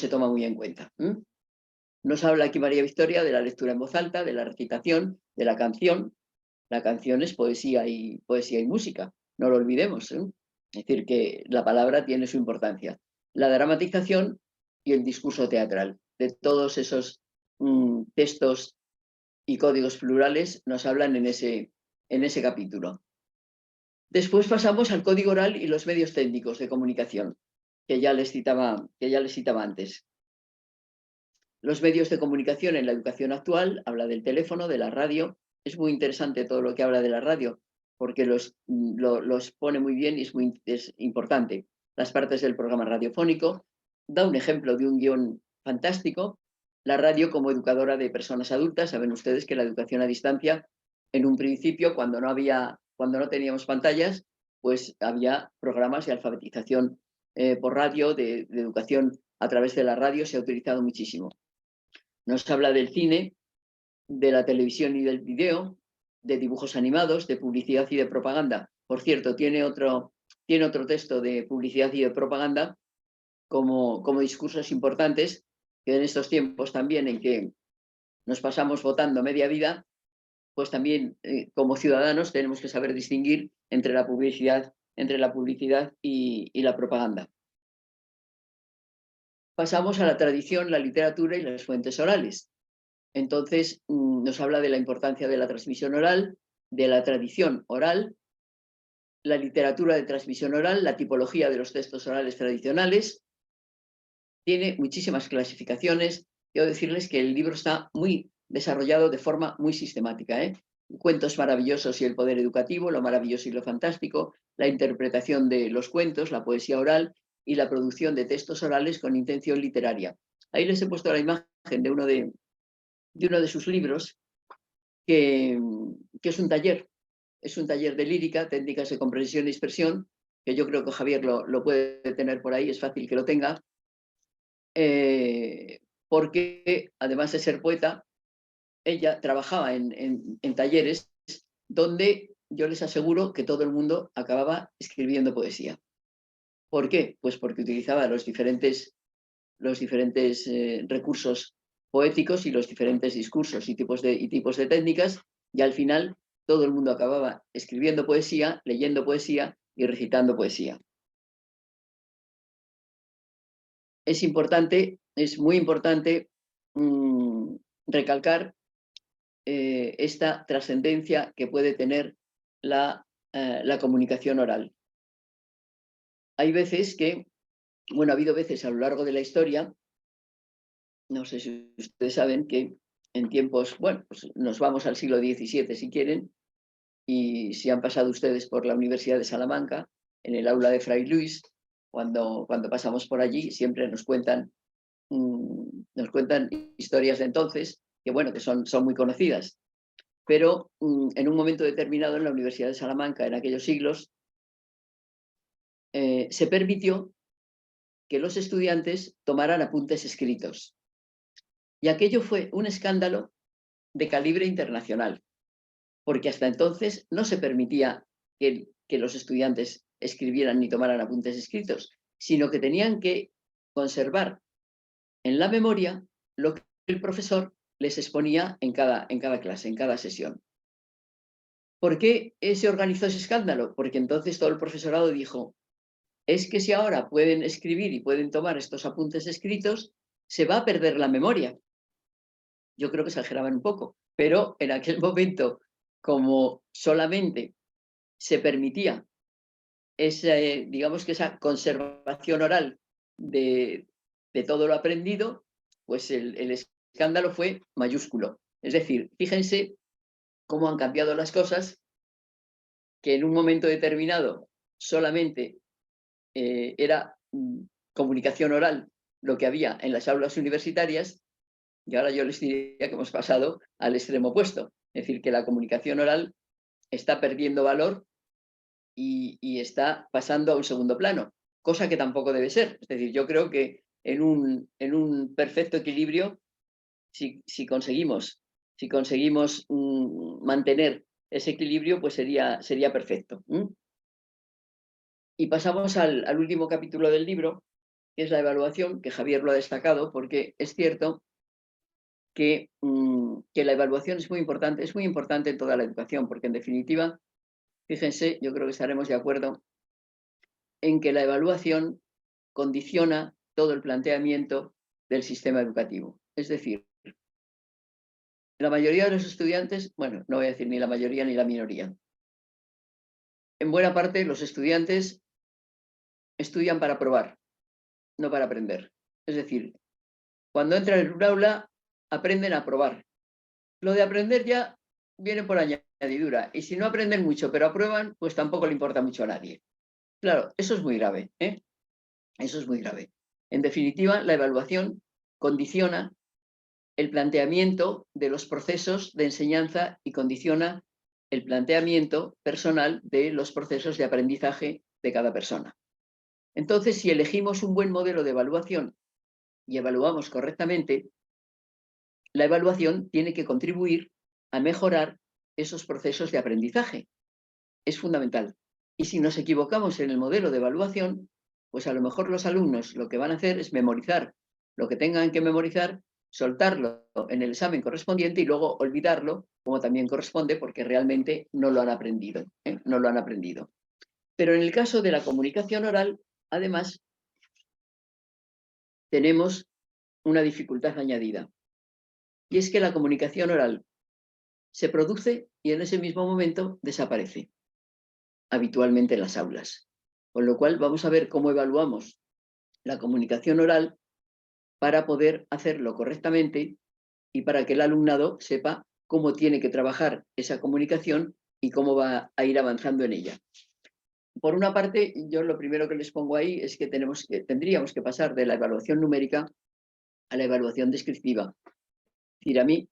Speaker 4: toma muy en cuenta. Nos habla aquí María Victoria de la lectura en voz alta, de la recitación, de la canción. La canción es poesía y música, no lo olvidemos, ¿eh? Es decir, que la palabra tiene su importancia. La dramatización y el discurso teatral. De todos esos textos y códigos plurales nos hablan en ese capítulo. Después pasamos al código oral y los medios técnicos de comunicación, que ya les citaba antes. Los medios de comunicación en la educación actual, habla del teléfono, de la radio. Es muy interesante todo lo que habla de la radio, porque los pone muy bien y es importante. Las partes del programa radiofónico, da un ejemplo de un guión fantástico. La radio como educadora de personas adultas. Saben ustedes que la educación a distancia, en un principio, cuando no teníamos pantallas, pues había programas de alfabetización por radio, de educación a través de la radio, se ha utilizado muchísimo. Nos habla del cine, de la televisión y del video, de dibujos animados, de publicidad y de propaganda. Por cierto, tiene otro texto de publicidad y de propaganda como discursos importantes, que en estos tiempos también en que nos pasamos votando media vida, pues también como ciudadanos tenemos que saber distinguir entre la publicidad y la propaganda. Pasamos a la tradición, la literatura y las fuentes orales. Entonces, nos habla de la importancia de la transmisión oral, de la tradición oral, la literatura de transmisión oral, la tipología de los textos orales tradicionales. Tiene muchísimas clasificaciones. Quiero decirles que el libro está muy desarrollado de forma muy sistemática, ¿eh? Cuentos maravillosos y el poder educativo, lo maravilloso y lo fantástico, la interpretación de los cuentos, la poesía oral y la producción de textos orales con intención literaria. Ahí les he puesto la imagen de uno de sus libros, que es un taller de lírica, técnicas de comprensión y expresión, que yo creo que Javier lo puede tener por ahí, es fácil que lo tenga, porque además de ser poeta, ella trabajaba en talleres donde yo les aseguro que todo el mundo acababa escribiendo poesía. ¿Por qué? Pues porque utilizaba los diferentes recursos poéticos y los diferentes discursos y tipos de técnicas, y al final todo el mundo acababa escribiendo poesía, leyendo poesía y recitando poesía. Es muy importante recalcar esta trascendencia que puede tener la comunicación oral. Hay veces que, ha habido veces a lo largo de la historia, no sé si ustedes saben que en tiempos, pues nos vamos al siglo XVII si quieren, y si han pasado ustedes por la Universidad de Salamanca, en el aula de Fray Luis, cuando pasamos por allí, siempre nos cuentan historias de entonces, que son muy conocidas. Pero en un momento determinado en la Universidad de Salamanca, en aquellos siglos, se permitió que los estudiantes tomaran apuntes escritos. Y aquello fue un escándalo de calibre internacional, porque hasta entonces no se permitía que los estudiantes escribieran ni tomaran apuntes escritos, sino que tenían que conservar en la memoria lo que el profesor les exponía en cada clase, en cada sesión. ¿Por qué se organizó ese escándalo? Porque entonces todo el profesorado dijo, es que si ahora pueden escribir y pueden tomar estos apuntes escritos, se va a perder la memoria. Yo creo que exageraban un poco, pero en aquel momento, como solamente se permitía digamos que esa conservación oral de todo lo aprendido, pues el escándalo fue mayúsculo. Es decir, fíjense cómo han cambiado las cosas, que en un momento determinado solamente era comunicación oral lo que había en las aulas universitarias, y ahora yo les diría que hemos pasado al extremo opuesto. Es decir, que la comunicación oral está perdiendo valor y está pasando a un segundo plano, cosa que tampoco debe ser. Es decir, yo creo que en un perfecto equilibrio, si conseguimos mantener ese equilibrio, pues sería perfecto. Y pasamos al último capítulo del libro, que es la evaluación, que Javier lo ha destacado, porque es cierto que la evaluación es muy importante en toda la educación, porque en definitiva, fíjense, yo creo que estaremos de acuerdo en que la evaluación condiciona todo el planteamiento del sistema educativo. Es decir, la mayoría de los estudiantes, bueno, no voy a decir ni la mayoría ni la minoría, en buena parte los estudiantes estudian para probar, no para aprender. Es decir, cuando entran en un aula, aprenden a probar. Lo de aprender ya viene por añadidura, y si no aprenden mucho pero aprueban, pues tampoco le importa mucho a nadie. Claro, eso es muy grave, ¿eh? Eso es muy grave. En definitiva, la evaluación condiciona el planteamiento de los procesos de enseñanza y condiciona el planteamiento personal de los procesos de aprendizaje de cada persona. Entonces, si elegimos un buen modelo de evaluación y evaluamos correctamente, la evaluación tiene que contribuir a mejorar esos procesos de aprendizaje. Es fundamental. Y si nos equivocamos en el modelo de evaluación, pues a lo mejor los alumnos lo que van a hacer es memorizar lo que tengan que memorizar, soltarlo en el examen correspondiente y luego olvidarlo, como también corresponde, porque realmente no lo han aprendido. No lo han aprendido. Pero en el caso de la comunicación oral, además, tenemos una dificultad añadida. Y es que la comunicación oral se produce y en ese mismo momento desaparece, habitualmente en las aulas. Con lo cual vamos a ver cómo evaluamos la comunicación oral para poder hacerlo correctamente y para que el alumnado sepa cómo tiene que trabajar esa comunicación y cómo va a ir avanzando en ella. Por una parte, yo lo primero que les pongo ahí es que tendríamos que pasar de la evaluación numérica a la evaluación descriptiva. Es decir, a mí,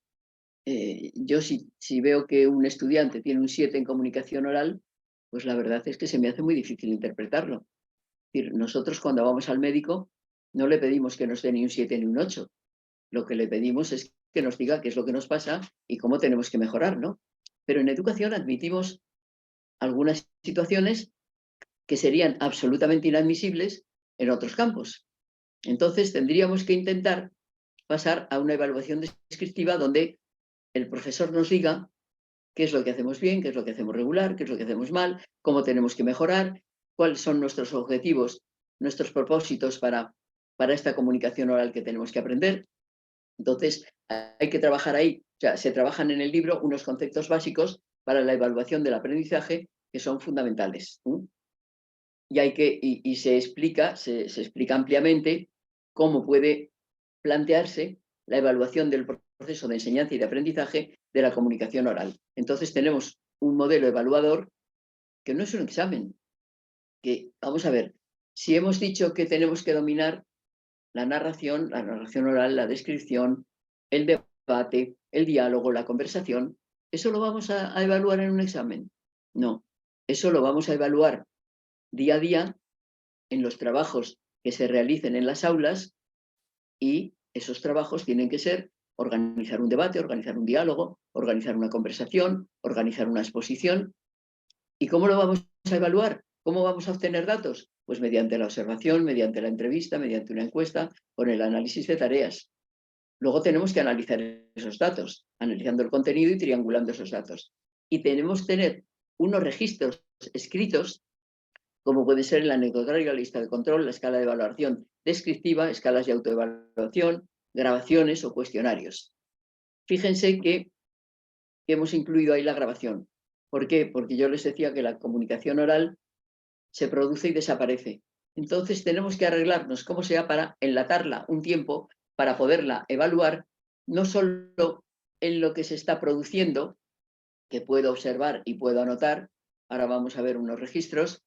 Speaker 4: yo si veo que un estudiante tiene un 7 en comunicación oral, pues la verdad es que se me hace muy difícil interpretarlo. Es decir, nosotros cuando vamos al médico no le pedimos que nos dé ni un 7 ni un 8. Lo que le pedimos es que nos diga qué es lo que nos pasa y cómo tenemos que mejorar, ¿no? Pero en educación admitimos algunas situaciones que serían absolutamente inadmisibles en otros campos. Entonces tendríamos que intentar pasar a una evaluación descriptiva donde el profesor nos diga qué es lo que hacemos bien, qué es lo que hacemos regular, qué es lo que hacemos mal, cómo tenemos que mejorar, cuáles son nuestros objetivos, nuestros propósitos para esta comunicación oral que tenemos que aprender. Entonces, hay que trabajar ahí. O sea, se trabajan en el libro unos conceptos básicos para la evaluación del aprendizaje que son fundamentales. Y se explica ampliamente cómo puede plantearse la evaluación del proceso de enseñanza y de aprendizaje de la comunicación oral. Entonces tenemos un modelo evaluador que no es un examen, que, vamos a ver, si hemos dicho que tenemos que dominar la narración oral, la descripción, el debate, el diálogo, la conversación, ¿eso lo vamos a evaluar en un examen? No, eso lo vamos a evaluar día a día en los trabajos que se realicen en las aulas, y esos trabajos tienen que ser organizar un debate, organizar un diálogo, organizar una conversación, organizar una exposición. ¿Y cómo lo vamos a evaluar? ¿Cómo vamos a obtener datos? Pues mediante la observación, mediante la entrevista, mediante una encuesta, con el análisis de tareas. Luego tenemos que analizar esos datos, analizando el contenido y triangulando esos datos. Y tenemos que tener unos registros escritos, como puede ser el anecdotario, la lista de control, la escala de evaluación descriptiva, escalas de autoevaluación, grabaciones o cuestionarios. Fíjense que hemos incluido ahí la grabación. ¿Por qué? Porque yo les decía que la comunicación oral se produce y desaparece. Entonces tenemos que arreglarnos cómo sea para enlatarla un tiempo, para poderla evaluar, no solo en lo que se está produciendo, que puedo observar y puedo anotar, ahora vamos a ver unos registros,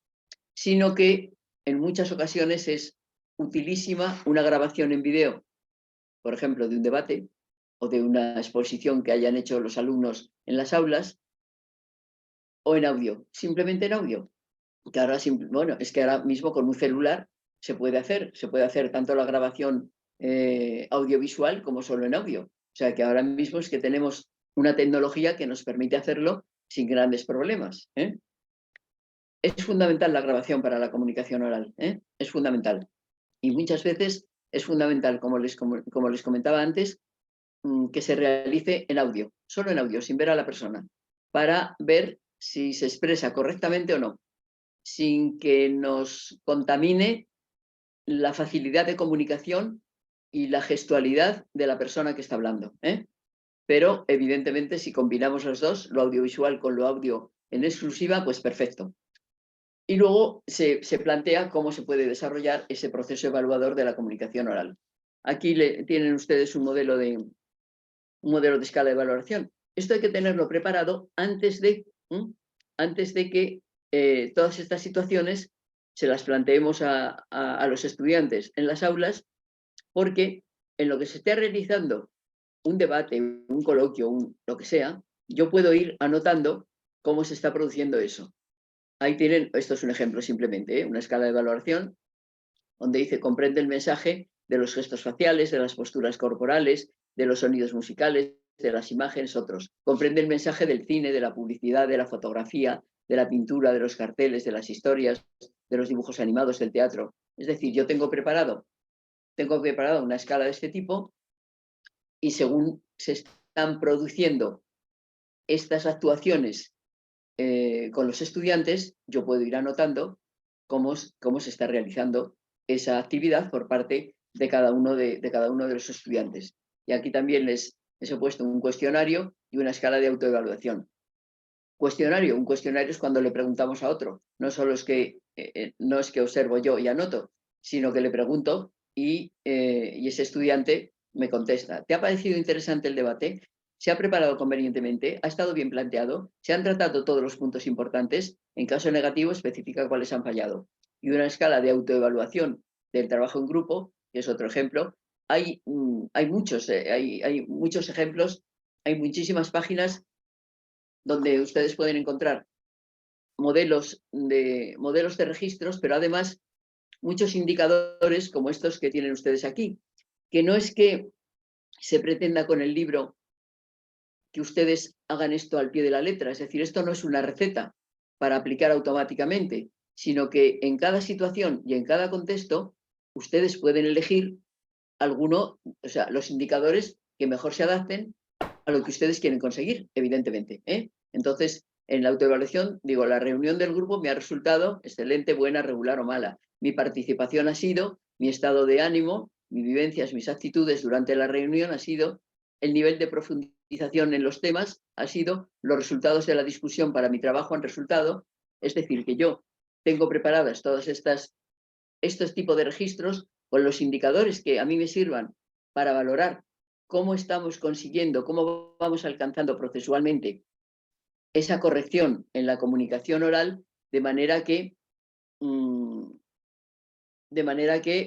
Speaker 4: sino que en muchas ocasiones es utilísima una grabación en video, por ejemplo, de un debate o de una exposición que hayan hecho los alumnos en las aulas, o en audio, simplemente en audio. Que ahora, bueno, es que ahora mismo con un celular se puede hacer tanto la grabación audiovisual como solo en audio. O sea que ahora mismo es que tenemos una tecnología que nos permite hacerlo sin grandes problemas. Es fundamental la grabación para la comunicación oral, es fundamental. Y muchas veces es fundamental, como les comentaba antes, que se realice en audio, solo en audio, sin ver a la persona, para ver si se expresa correctamente o no, sin que nos contamine la facilidad de comunicación y la gestualidad de la persona que está hablando. Pero, evidentemente, si combinamos los dos, lo audiovisual con lo audio en exclusiva, pues perfecto. Y luego se plantea cómo se puede desarrollar ese proceso evaluador de la comunicación oral. Aquí tienen ustedes un modelo de escala de valoración. Esto hay que tenerlo preparado antes de que todas estas situaciones se las planteemos a los estudiantes en las aulas, porque en lo que se esté realizando un debate, un coloquio, lo que sea, yo puedo ir anotando cómo se está produciendo eso. Ahí tienen, esto es un ejemplo simplemente, una escala de valoración, donde dice comprende el mensaje de los gestos faciales, de las posturas corporales, de los sonidos musicales, de las imágenes, otros. Comprende el mensaje del cine, de la publicidad, de la fotografía, de la pintura, de los carteles, de las historias, de los dibujos animados, del teatro. Es decir, yo tengo preparado una escala de este tipo, y según se están produciendo estas actuaciones con los estudiantes, yo puedo ir anotando cómo se está realizando esa actividad por parte de cada uno de los estudiantes. Y aquí también les he puesto un cuestionario y una escala de autoevaluación. Un cuestionario es cuando le preguntamos a otro. No solo es que no es que observo yo y anoto, sino que le pregunto y ese estudiante me contesta. ¿Te ha parecido interesante el debate? ¿Se ha preparado convenientemente? ¿Ha estado bien planteado? ¿Se han tratado todos los puntos importantes? En caso negativo, especifica cuáles han fallado. Y una escala de autoevaluación del trabajo en grupo, que es otro ejemplo. Hay muchos ejemplos, hay muchísimas páginas donde ustedes pueden encontrar modelos de registros, pero además muchos indicadores como estos que tienen ustedes aquí, que no es que se pretenda con el libro que ustedes hagan esto al pie de la letra, es decir, esto no es una receta para aplicar automáticamente, sino que en cada situación y en cada contexto ustedes pueden elegir los indicadores que mejor se adapten a lo que ustedes quieren conseguir, evidentemente. Entonces, en la autoevaluación, digo, la reunión del grupo me ha resultado excelente, buena, regular o mala. Mi participación ha sido, mi estado de ánimo, mis vivencias, mis actitudes durante la reunión ha sido, el nivel de profundización en los temas ha sido, los resultados de la discusión para mi trabajo han resultado. Es decir, que yo tengo preparadas todas estos tipos de registros con los indicadores que a mí me sirvan para valorar cómo estamos consiguiendo, cómo vamos alcanzando procesualmente esa corrección en la comunicación oral, de manera que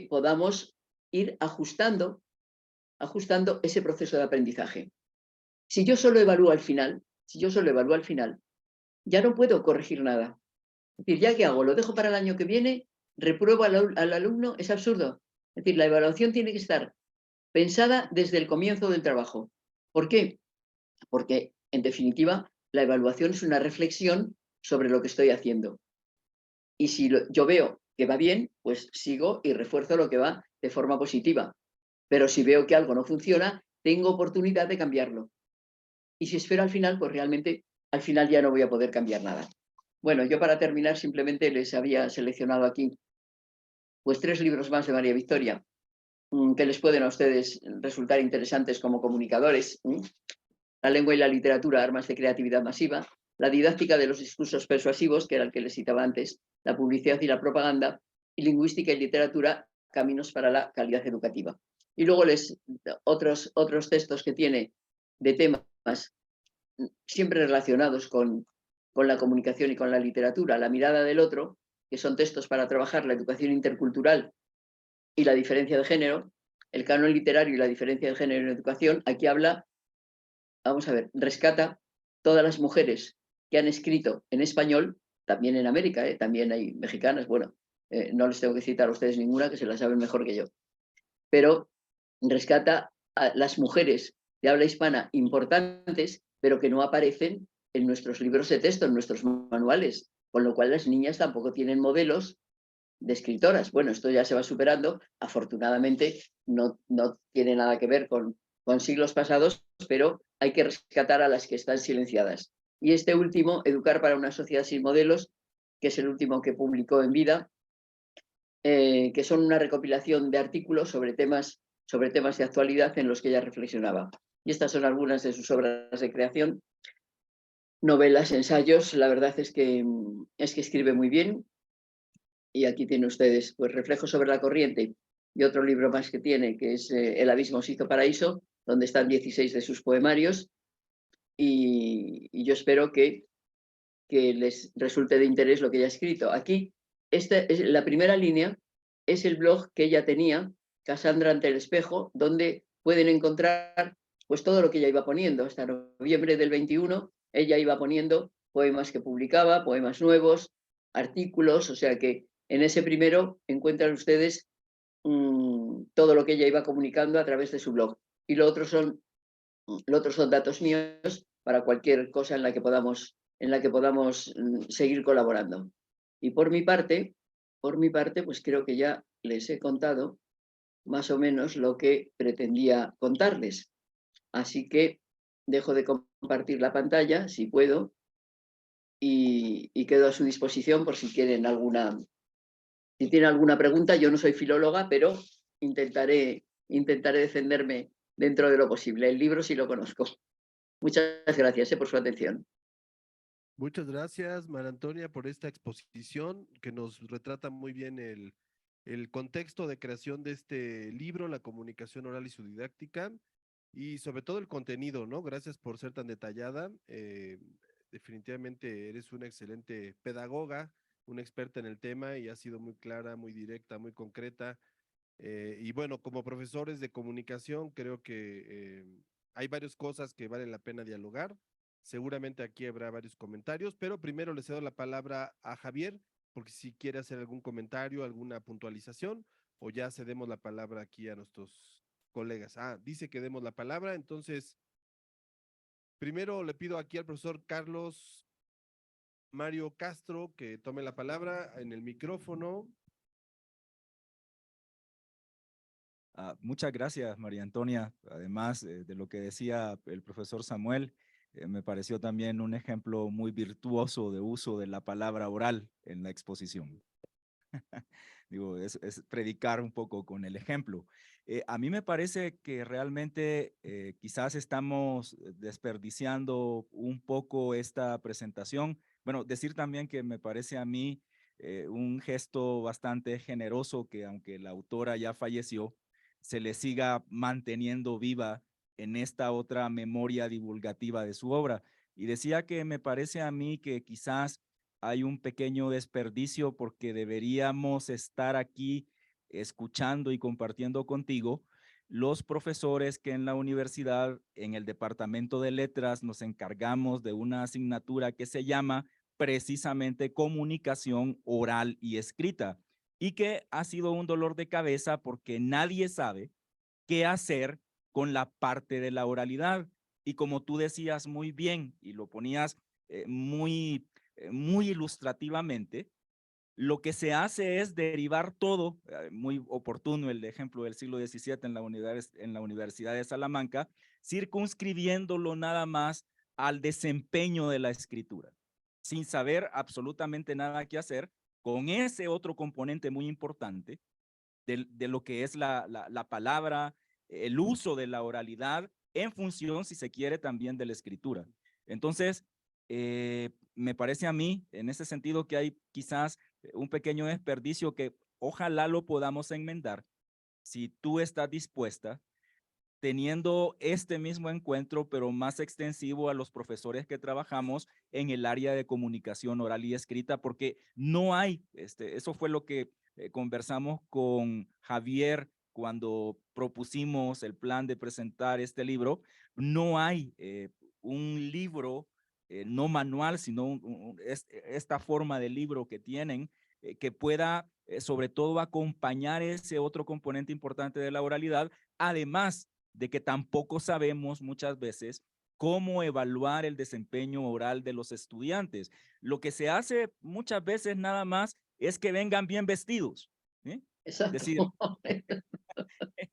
Speaker 4: podamos ir ajustando ese proceso de aprendizaje. Si yo solo evalúo al final, ya no puedo corregir nada. Es decir, ¿ya qué hago? ¿Lo dejo para el año que viene? ¿Repruebo al alumno? Es absurdo. Es decir, la evaluación tiene que estar pensada desde el comienzo del trabajo. ¿Por qué? Porque, en definitiva, la evaluación es una reflexión sobre lo que estoy haciendo. Y si yo veo que va bien, pues sigo y refuerzo lo que va de forma positiva. Pero si veo que algo no funciona, tengo oportunidad de cambiarlo. Y si espero al final, pues realmente al final ya no voy a poder cambiar nada. Bueno, yo para terminar simplemente les había seleccionado aquí pues 3 libros más de María Victoria que les pueden a ustedes resultar interesantes como comunicadores. La lengua y la literatura, armas de creatividad masiva. La didáctica de los discursos persuasivos, que era el que les citaba antes. La publicidad y la propaganda. Y lingüística y literatura, caminos para la calidad educativa. Y luego otros textos que tiene de temas siempre relacionados con la comunicación y con la literatura. La mirada del otro, que son textos para trabajar la educación intercultural y la diferencia de género, el canon literario y la diferencia de género en educación. Aquí habla, vamos a ver, rescata todas las mujeres que han escrito en español, también en América, también hay mexicanas, bueno, no les tengo que citar a ustedes ninguna, que se la saben mejor que yo, pero rescata a las mujeres de habla hispana importantes, pero que no aparecen en nuestros libros de texto, en nuestros manuales, con lo cual las niñas tampoco tienen modelos de escritoras. Bueno, esto ya se va superando, afortunadamente no tiene nada que ver con siglos pasados, pero hay que rescatar a las que están silenciadas. Y este último, Educar para una sociedad sin modelos, que es el último que publicó en vida, que son una recopilación de artículos sobre temas de actualidad en los que ella reflexionaba. Y estas son algunas de sus obras de creación. Novelas, ensayos, la verdad es que escribe muy bien. Y aquí tienen ustedes, pues, Reflejos sobre la corriente y otro libro más que tiene, que es El abismo se hizo paraíso, donde están 16 de sus poemarios. Y yo espero que les resulte de interés lo que ella ha escrito. Aquí, la primera línea es el blog que ella tenía, Cassandra ante el espejo, donde pueden encontrar pues todo lo que ella iba poniendo. Hasta noviembre del 21, ella iba poniendo poemas que publicaba, poemas nuevos, artículos, o sea que en ese primero encuentran ustedes todo lo que ella iba comunicando a través de su blog. Y lo otro son datos míos para cualquier cosa en la que podamos seguir colaborando. Y por mi parte, pues creo que ya les he contado más o menos lo que pretendía contarles. Así que dejo de compartir la pantalla, si puedo, y quedo a su disposición por si tienen alguna pregunta. Yo no soy filóloga, pero intentaré defenderme dentro de lo posible. El libro sí lo conozco. Muchas gracias por su atención.
Speaker 1: Muchas gracias, María Antonia, por esta exposición que nos retrata muy bien el contexto de creación de este libro, la comunicación oral y su didáctica, y sobre todo el contenido, ¿no? Gracias por ser tan detallada. Definitivamente eres una excelente pedagoga, una experta en el tema y has sido muy clara, muy directa, muy concreta. Y bueno, como profesores de comunicación, creo que hay varias cosas que vale la pena dialogar. Seguramente aquí habrá varios comentarios, pero primero le cedo la palabra a Javier, porque si quiere hacer algún comentario, alguna puntualización, o ya cedemos la palabra aquí a nuestros colegas. Dice que demos la palabra, entonces, primero le pido aquí al profesor Carlos Mario Castro que tome la palabra en el micrófono.
Speaker 5: Muchas gracias, María Antonia. Además de lo que decía el profesor Samuel, me pareció también un ejemplo muy virtuoso de uso de la palabra oral en la exposición. Digo, es predicar un poco con el ejemplo. A mí me parece que realmente quizás estamos desperdiciando un poco esta presentación. Bueno, decir también que me parece a mí un gesto bastante generoso que aunque la autora ya falleció, se le siga manteniendo viva en esta otra memoria divulgativa de su obra. Y decía que me parece a mí que quizás hay un pequeño desperdicio porque deberíamos estar aquí escuchando y compartiendo contigo los profesores que en la universidad, en el departamento de letras, nos encargamos de una asignatura que se llama precisamente comunicación oral y escrita, y que ha sido un dolor de cabeza porque nadie sabe qué hacer con la parte de la oralidad. Y como tú decías muy bien y lo ponías muy ilustrativamente, lo que se hace es derivar todo, muy oportuno el ejemplo del siglo XVII en la Universidad de Salamanca, circunscribiéndolo nada más al desempeño de la escritura, sin saber absolutamente nada que hacer con ese otro componente muy importante de lo que es la palabra, el uso de la oralidad en función, si se quiere, también de la escritura. Entonces, me parece a mí, en ese sentido, que hay quizás un pequeño desperdicio que ojalá lo podamos enmendar si tú estás dispuesta, teniendo este mismo encuentro, pero más extensivo a los profesores que trabajamos en el área de comunicación oral y escrita, porque no hay, eso fue lo que conversamos con Javier cuando propusimos el plan de presentar este libro, no hay un libro, no manual, sino esta forma de libro que tienen, que pueda sobre todo acompañar ese otro componente importante de la oralidad, además de que tampoco sabemos muchas veces cómo evaluar el desempeño oral de los estudiantes. Lo que se hace muchas veces nada más es que vengan bien vestidos. Es decir,
Speaker 4: Exacto.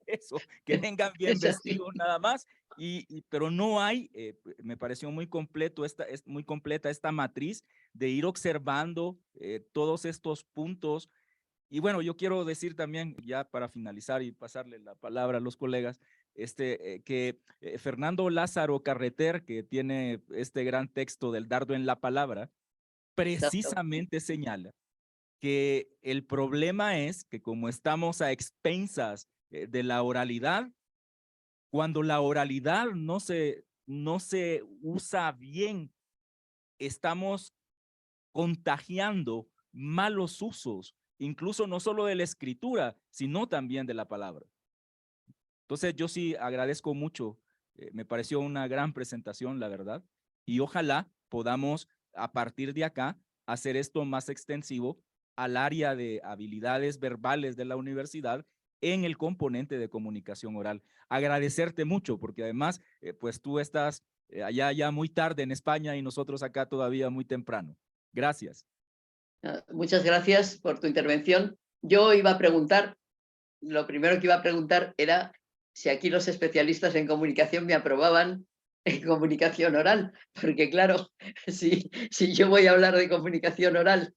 Speaker 5: eso, que vengan bien
Speaker 4: Es así.
Speaker 5: vestidos nada más, pero no hay, me pareció muy completo, es muy completa esta matriz de ir observando todos estos puntos. Y bueno, yo quiero decir también, ya para finalizar y pasarle la palabra a los colegas, que Fernando Lázaro Carreter, que tiene este gran texto del dardo en la palabra,
Speaker 4: Exacto.
Speaker 5: precisamente señala que el problema es que como estamos a expensas de la oralidad, cuando la oralidad no se usa bien, estamos contagiando malos usos, incluso no solo de la escritura, sino también de la palabra. Entonces yo sí agradezco mucho, me pareció una gran presentación, la verdad, y ojalá podamos a partir de acá hacer esto más extensivo al área de habilidades verbales de la universidad en el componente de comunicación oral. Agradecerte mucho porque además, pues tú estás allá ya muy tarde en España y nosotros acá todavía muy temprano. Gracias.
Speaker 4: Muchas gracias por tu intervención. Yo iba a preguntar, lo primero que iba a preguntar era si aquí los especialistas en comunicación me aprobaban en comunicación oral, porque claro, si yo voy a hablar de comunicación oral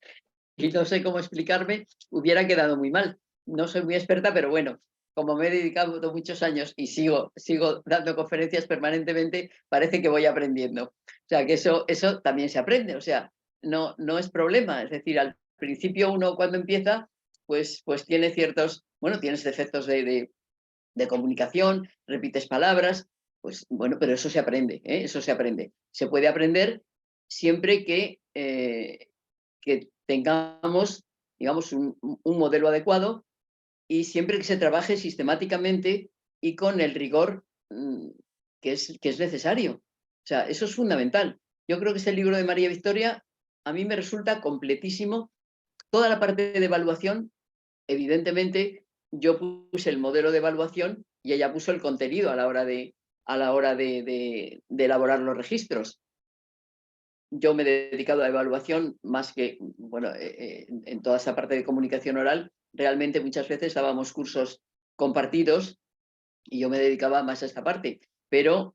Speaker 4: y no sé cómo explicarme, hubiera quedado muy mal. No soy muy experta, pero bueno, como me he dedicado muchos años y sigo dando conferencias permanentemente, parece que voy aprendiendo. O sea, que eso también se aprende, o sea, no es problema. Es decir, al principio uno cuando empieza, pues tiene ciertos, bueno, tienes defectos de comunicación, repites palabras, pues bueno, pero eso se aprende, ¿eh? Eso se aprende. Se puede aprender siempre que tengamos, digamos, un modelo adecuado y siempre que se trabaje sistemáticamente y con el rigor que es necesario. O sea, eso es fundamental. Yo creo que este libro de María Victoria a mí me resulta completísimo. Toda la parte de evaluación, evidentemente, yo puse el modelo de evaluación y ella puso el contenido a la hora de elaborar los registros. Yo me he dedicado a evaluación más que, bueno, en toda esa parte de comunicación oral, realmente muchas veces dábamos cursos compartidos y yo me dedicaba más a esta parte. Pero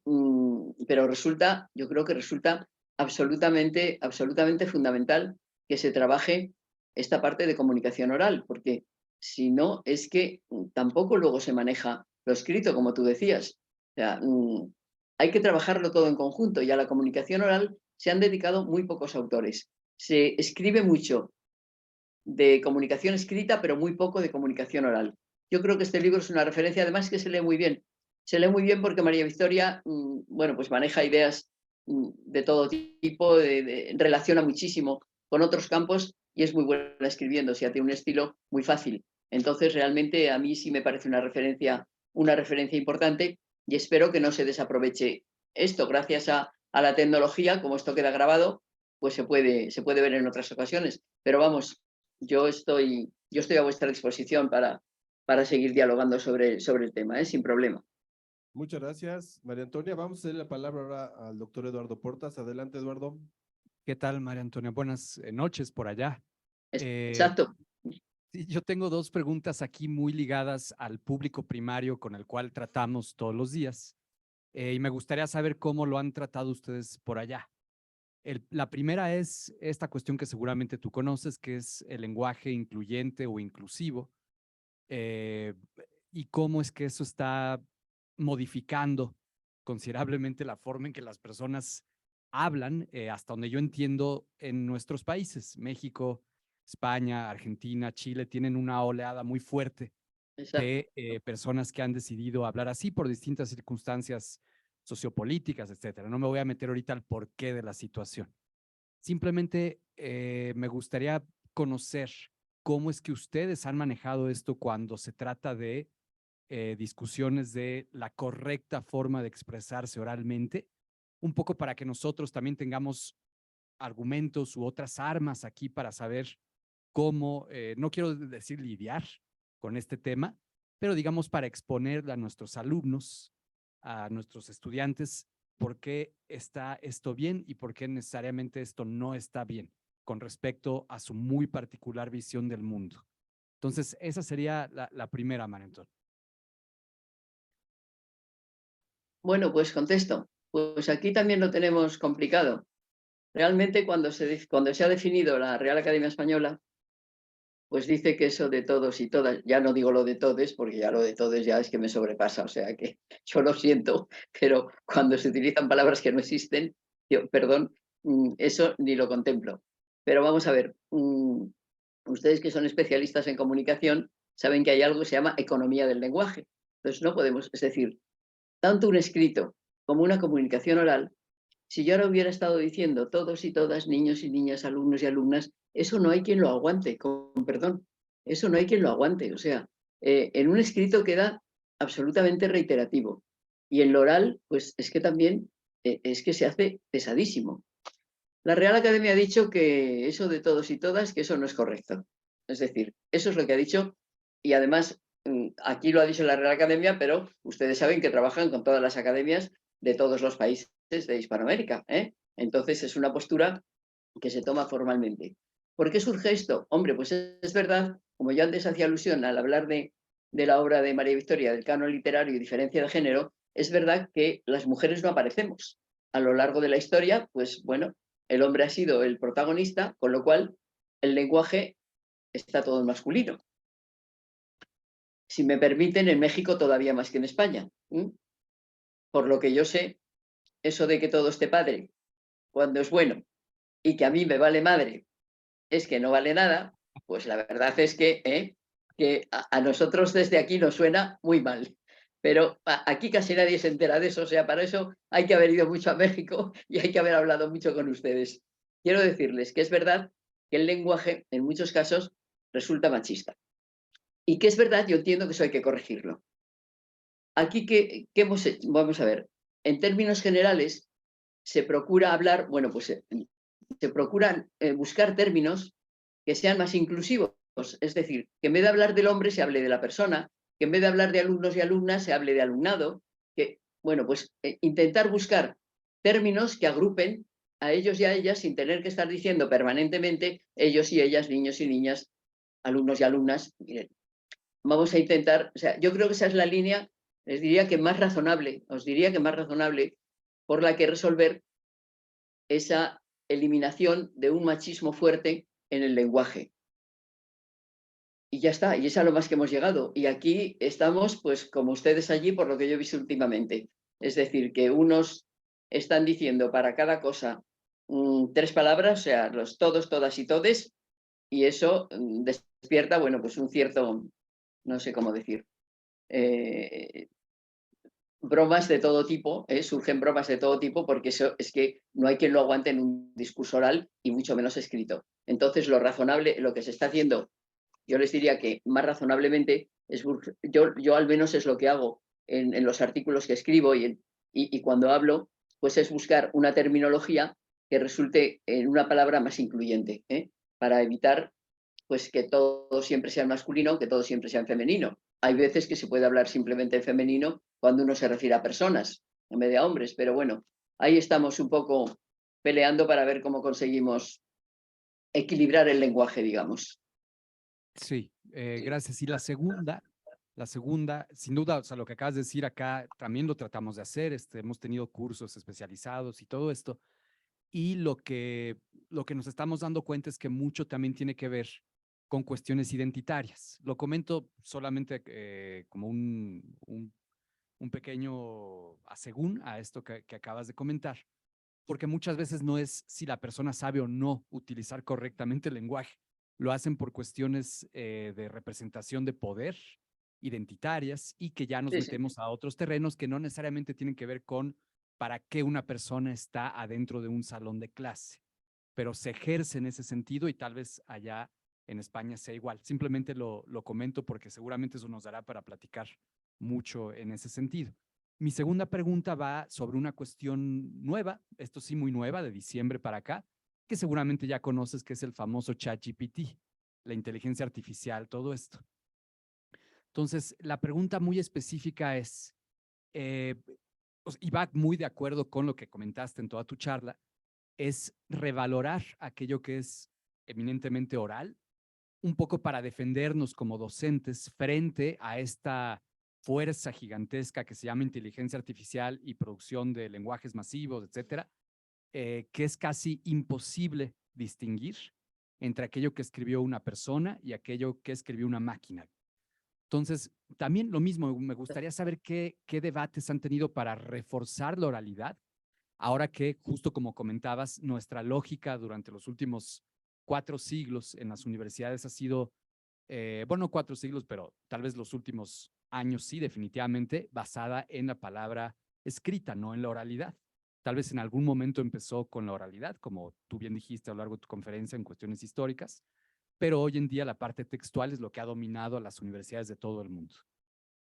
Speaker 4: resulta, yo creo que resulta absolutamente fundamental que se trabaje esta parte de comunicación oral, porque si no, es que tampoco luego se maneja lo escrito, como tú decías. O sea, hay que trabajarlo todo en conjunto y a la comunicación oral se han dedicado muy pocos autores. Se escribe mucho de comunicación escrita, pero muy poco de comunicación oral. Yo creo que este libro es una referencia, además que se lee muy bien. Se lee muy bien porque María Victoria, bueno, pues maneja ideas de todo tipo, relaciona muchísimo con otros campos y es muy buena escribiendo, o sea, tiene un estilo muy fácil. Entonces, realmente a mí sí me parece una referencia importante y espero que no se desaproveche esto. Gracias a la tecnología, como esto queda grabado, pues se puede ver en otras ocasiones. Pero vamos, yo estoy a vuestra disposición para seguir dialogando sobre el tema, sin problema.
Speaker 1: Muchas gracias, María Antonia. Vamos a darle la palabra ahora al doctor Eduardo Portas. Adelante, Eduardo.
Speaker 6: ¿Qué tal, María Antonia? Buenas noches por allá.
Speaker 4: Exacto.
Speaker 6: Sí, yo tengo dos preguntas aquí muy ligadas al público primario con el cual tratamos todos los días. Y me gustaría saber cómo lo han tratado ustedes por allá. La primera es esta cuestión que seguramente tú conoces, que es el lenguaje incluyente o inclusivo, eh, y cómo es que eso está modificando considerablemente la forma en que las personas hablan, hasta donde yo entiendo, en nuestros países. México, España, Argentina, Chile tienen una oleada muy fuerte
Speaker 4: Exacto.
Speaker 6: de personas que han decidido hablar así por distintas circunstancias sociopolíticas, etcétera. No me voy a meter ahorita al porqué de la situación. Simplemente me gustaría conocer cómo es que ustedes han manejado esto cuando se trata de discusiones de la correcta forma de expresarse oralmente, un poco para que nosotros también tengamos argumentos u otras armas aquí para saber cómo, no quiero decir lidiar con este tema, pero digamos para exponerle a nuestros alumnos, a nuestros estudiantes, por qué está esto bien y por qué necesariamente esto no está bien con respecto a su muy particular visión del mundo. Entonces, esa sería la primera, María Antonia.
Speaker 4: Bueno, pues contesto. Pues aquí también lo tenemos complicado. Realmente cuando se ha definido la Real Academia Española, pues dice que eso de todos y todas, ya no digo lo de todes, porque ya lo de todes ya es que me sobrepasa, o sea que yo lo siento, pero cuando se utilizan palabras que no existen, yo, perdón, eso ni lo contemplo. Pero vamos a ver, ustedes que son especialistas en comunicación saben que hay algo que se llama economía del lenguaje. Entonces no podemos, es decir, tanto un escrito como una comunicación oral, si yo ahora hubiera estado diciendo todos y todas, niños y niñas, alumnos y alumnas, eso no hay quien lo aguante, con perdón, eso no hay quien lo aguante. O sea, en un escrito queda absolutamente reiterativo. Y en lo oral, pues es que también es que se hace pesadísimo. La Real Academia ha dicho que eso de todos y todas, que eso no es correcto. Es decir, eso es lo que ha dicho y además aquí lo ha dicho la Real Academia, pero ustedes saben que trabajan con todas las academias de todos los países de Hispanoamérica. Entonces es una postura que se toma formalmente. ¿Por qué surge esto? Hombre, pues es verdad, como yo antes hacía alusión al hablar de la obra de María Victoria, del canon literario y diferencia de género, es verdad que las mujeres no aparecemos. A lo largo de la historia, pues bueno, el hombre ha sido el protagonista, con lo cual el lenguaje está todo en masculino. Si me permiten, en México todavía más que en España. Por lo que yo sé, eso de que todo esté padre, cuando es bueno, y que a mí me vale madre, es que no vale nada, pues la verdad es que a nosotros desde aquí nos suena muy mal. Pero aquí casi nadie se entera de eso, o sea, para eso hay que haber ido mucho a México y hay que haber hablado mucho con ustedes. Quiero decirles que es verdad que el lenguaje, en muchos casos, resulta machista. Y que es verdad, yo entiendo que eso hay que corregirlo. Aquí, ¿qué hemos hecho? Vamos a ver, en términos generales, se procura hablar, bueno, pues se procuran buscar términos que sean más inclusivos. Es decir, que en vez de hablar del hombre se hable de la persona, que en vez de hablar de alumnos y alumnas se hable de alumnado, que, bueno, pues intentar buscar términos que agrupen a ellos y a ellas sin tener que estar diciendo permanentemente ellos y ellas, niños y niñas, alumnos y alumnas. Miren, vamos a intentar, o sea, yo creo que esa es la línea, les diría que más razonable, os diría que más razonable por la que resolver esa eliminación de un machismo fuerte en el lenguaje. Y ya está, y es a lo más que hemos llegado. Y aquí estamos, pues, como ustedes allí, por lo que yo he visto últimamente. Es decir, que unos están diciendo para cada cosa 3 palabras, o sea, los todos, todas y todes, y eso despierta, bueno, pues un cierto, no sé cómo decir, bromas de todo tipo, surgen bromas de todo tipo, porque eso es que no hay quien lo aguante en un discurso oral y mucho menos escrito. Entonces, lo razonable, lo que se está haciendo, yo les diría que más razonablemente, yo al menos es lo que hago en los artículos que escribo y cuando hablo, pues es buscar una terminología que resulte en una palabra más incluyente, para evitar pues que todo siempre sea en masculino, que todo siempre sea en femenino. Hay veces que se puede hablar simplemente en femenino cuando uno se refiere a personas en vez de a hombres, pero bueno, ahí estamos un poco peleando para ver cómo conseguimos equilibrar el lenguaje, digamos.
Speaker 6: Sí, gracias. Y la segunda, sin duda, o sea, lo que acabas de decir acá también lo tratamos de hacer. Hemos tenido cursos especializados y todo esto. Y lo que nos estamos dando cuenta es que mucho también tiene que ver con cuestiones identitarias. Lo comento solamente como un pequeño asegún a esto que acabas de comentar, porque muchas veces no es si la persona sabe o no utilizar correctamente el lenguaje. Lo hacen por cuestiones de representación de poder, identitarias, y que ya nos
Speaker 4: Sí, sí.
Speaker 6: metemos a otros terrenos que no necesariamente tienen que ver con para qué una persona está adentro de un salón de clase, pero se ejerce en ese sentido y tal vez allá en España sea igual. Simplemente lo comento porque seguramente eso nos dará para platicar mucho en ese sentido. Mi segunda pregunta va sobre una cuestión nueva, esto sí muy nueva, de diciembre para acá, que seguramente ya conoces, que es el famoso ChatGPT, la inteligencia artificial, todo esto. Entonces, la pregunta muy específica es, y va muy de acuerdo con lo que comentaste en toda tu charla, es revalorar aquello que es eminentemente oral, un poco para defendernos como docentes frente a esta fuerza gigantesca que se llama inteligencia artificial y producción de lenguajes masivos, etcétera, que es casi imposible distinguir entre aquello que escribió una persona y aquello que escribió una máquina. Entonces, también lo mismo, me gustaría saber qué debates han tenido para reforzar la oralidad, ahora que, justo como comentabas, nuestra lógica durante los últimos 4 siglos en las universidades ha sido, bueno, 4 siglos, pero tal vez los últimos años sí, definitivamente, basada en la palabra escrita, no en la oralidad. Tal vez en algún momento empezó con la oralidad, como tú bien dijiste a lo largo de tu conferencia en cuestiones históricas, pero hoy en día la parte textual es lo que ha dominado a las universidades de todo el mundo.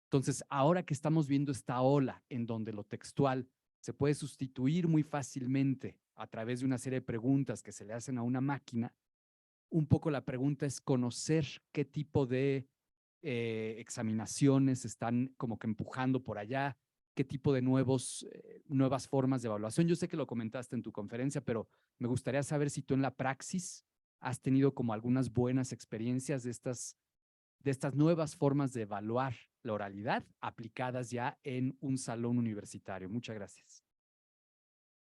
Speaker 6: Entonces, ahora que estamos viendo esta ola en donde lo textual se puede sustituir muy fácilmente a través de una serie de preguntas que se le hacen a una máquina, un poco la pregunta es conocer qué tipo de examinaciones están como que empujando por allá, qué tipo de nuevas formas de evaluación. Yo sé que lo comentaste en tu conferencia, pero me gustaría saber si tú en la praxis has tenido como algunas buenas experiencias de estas nuevas formas de evaluar la oralidad aplicadas ya en un salón universitario. Muchas gracias.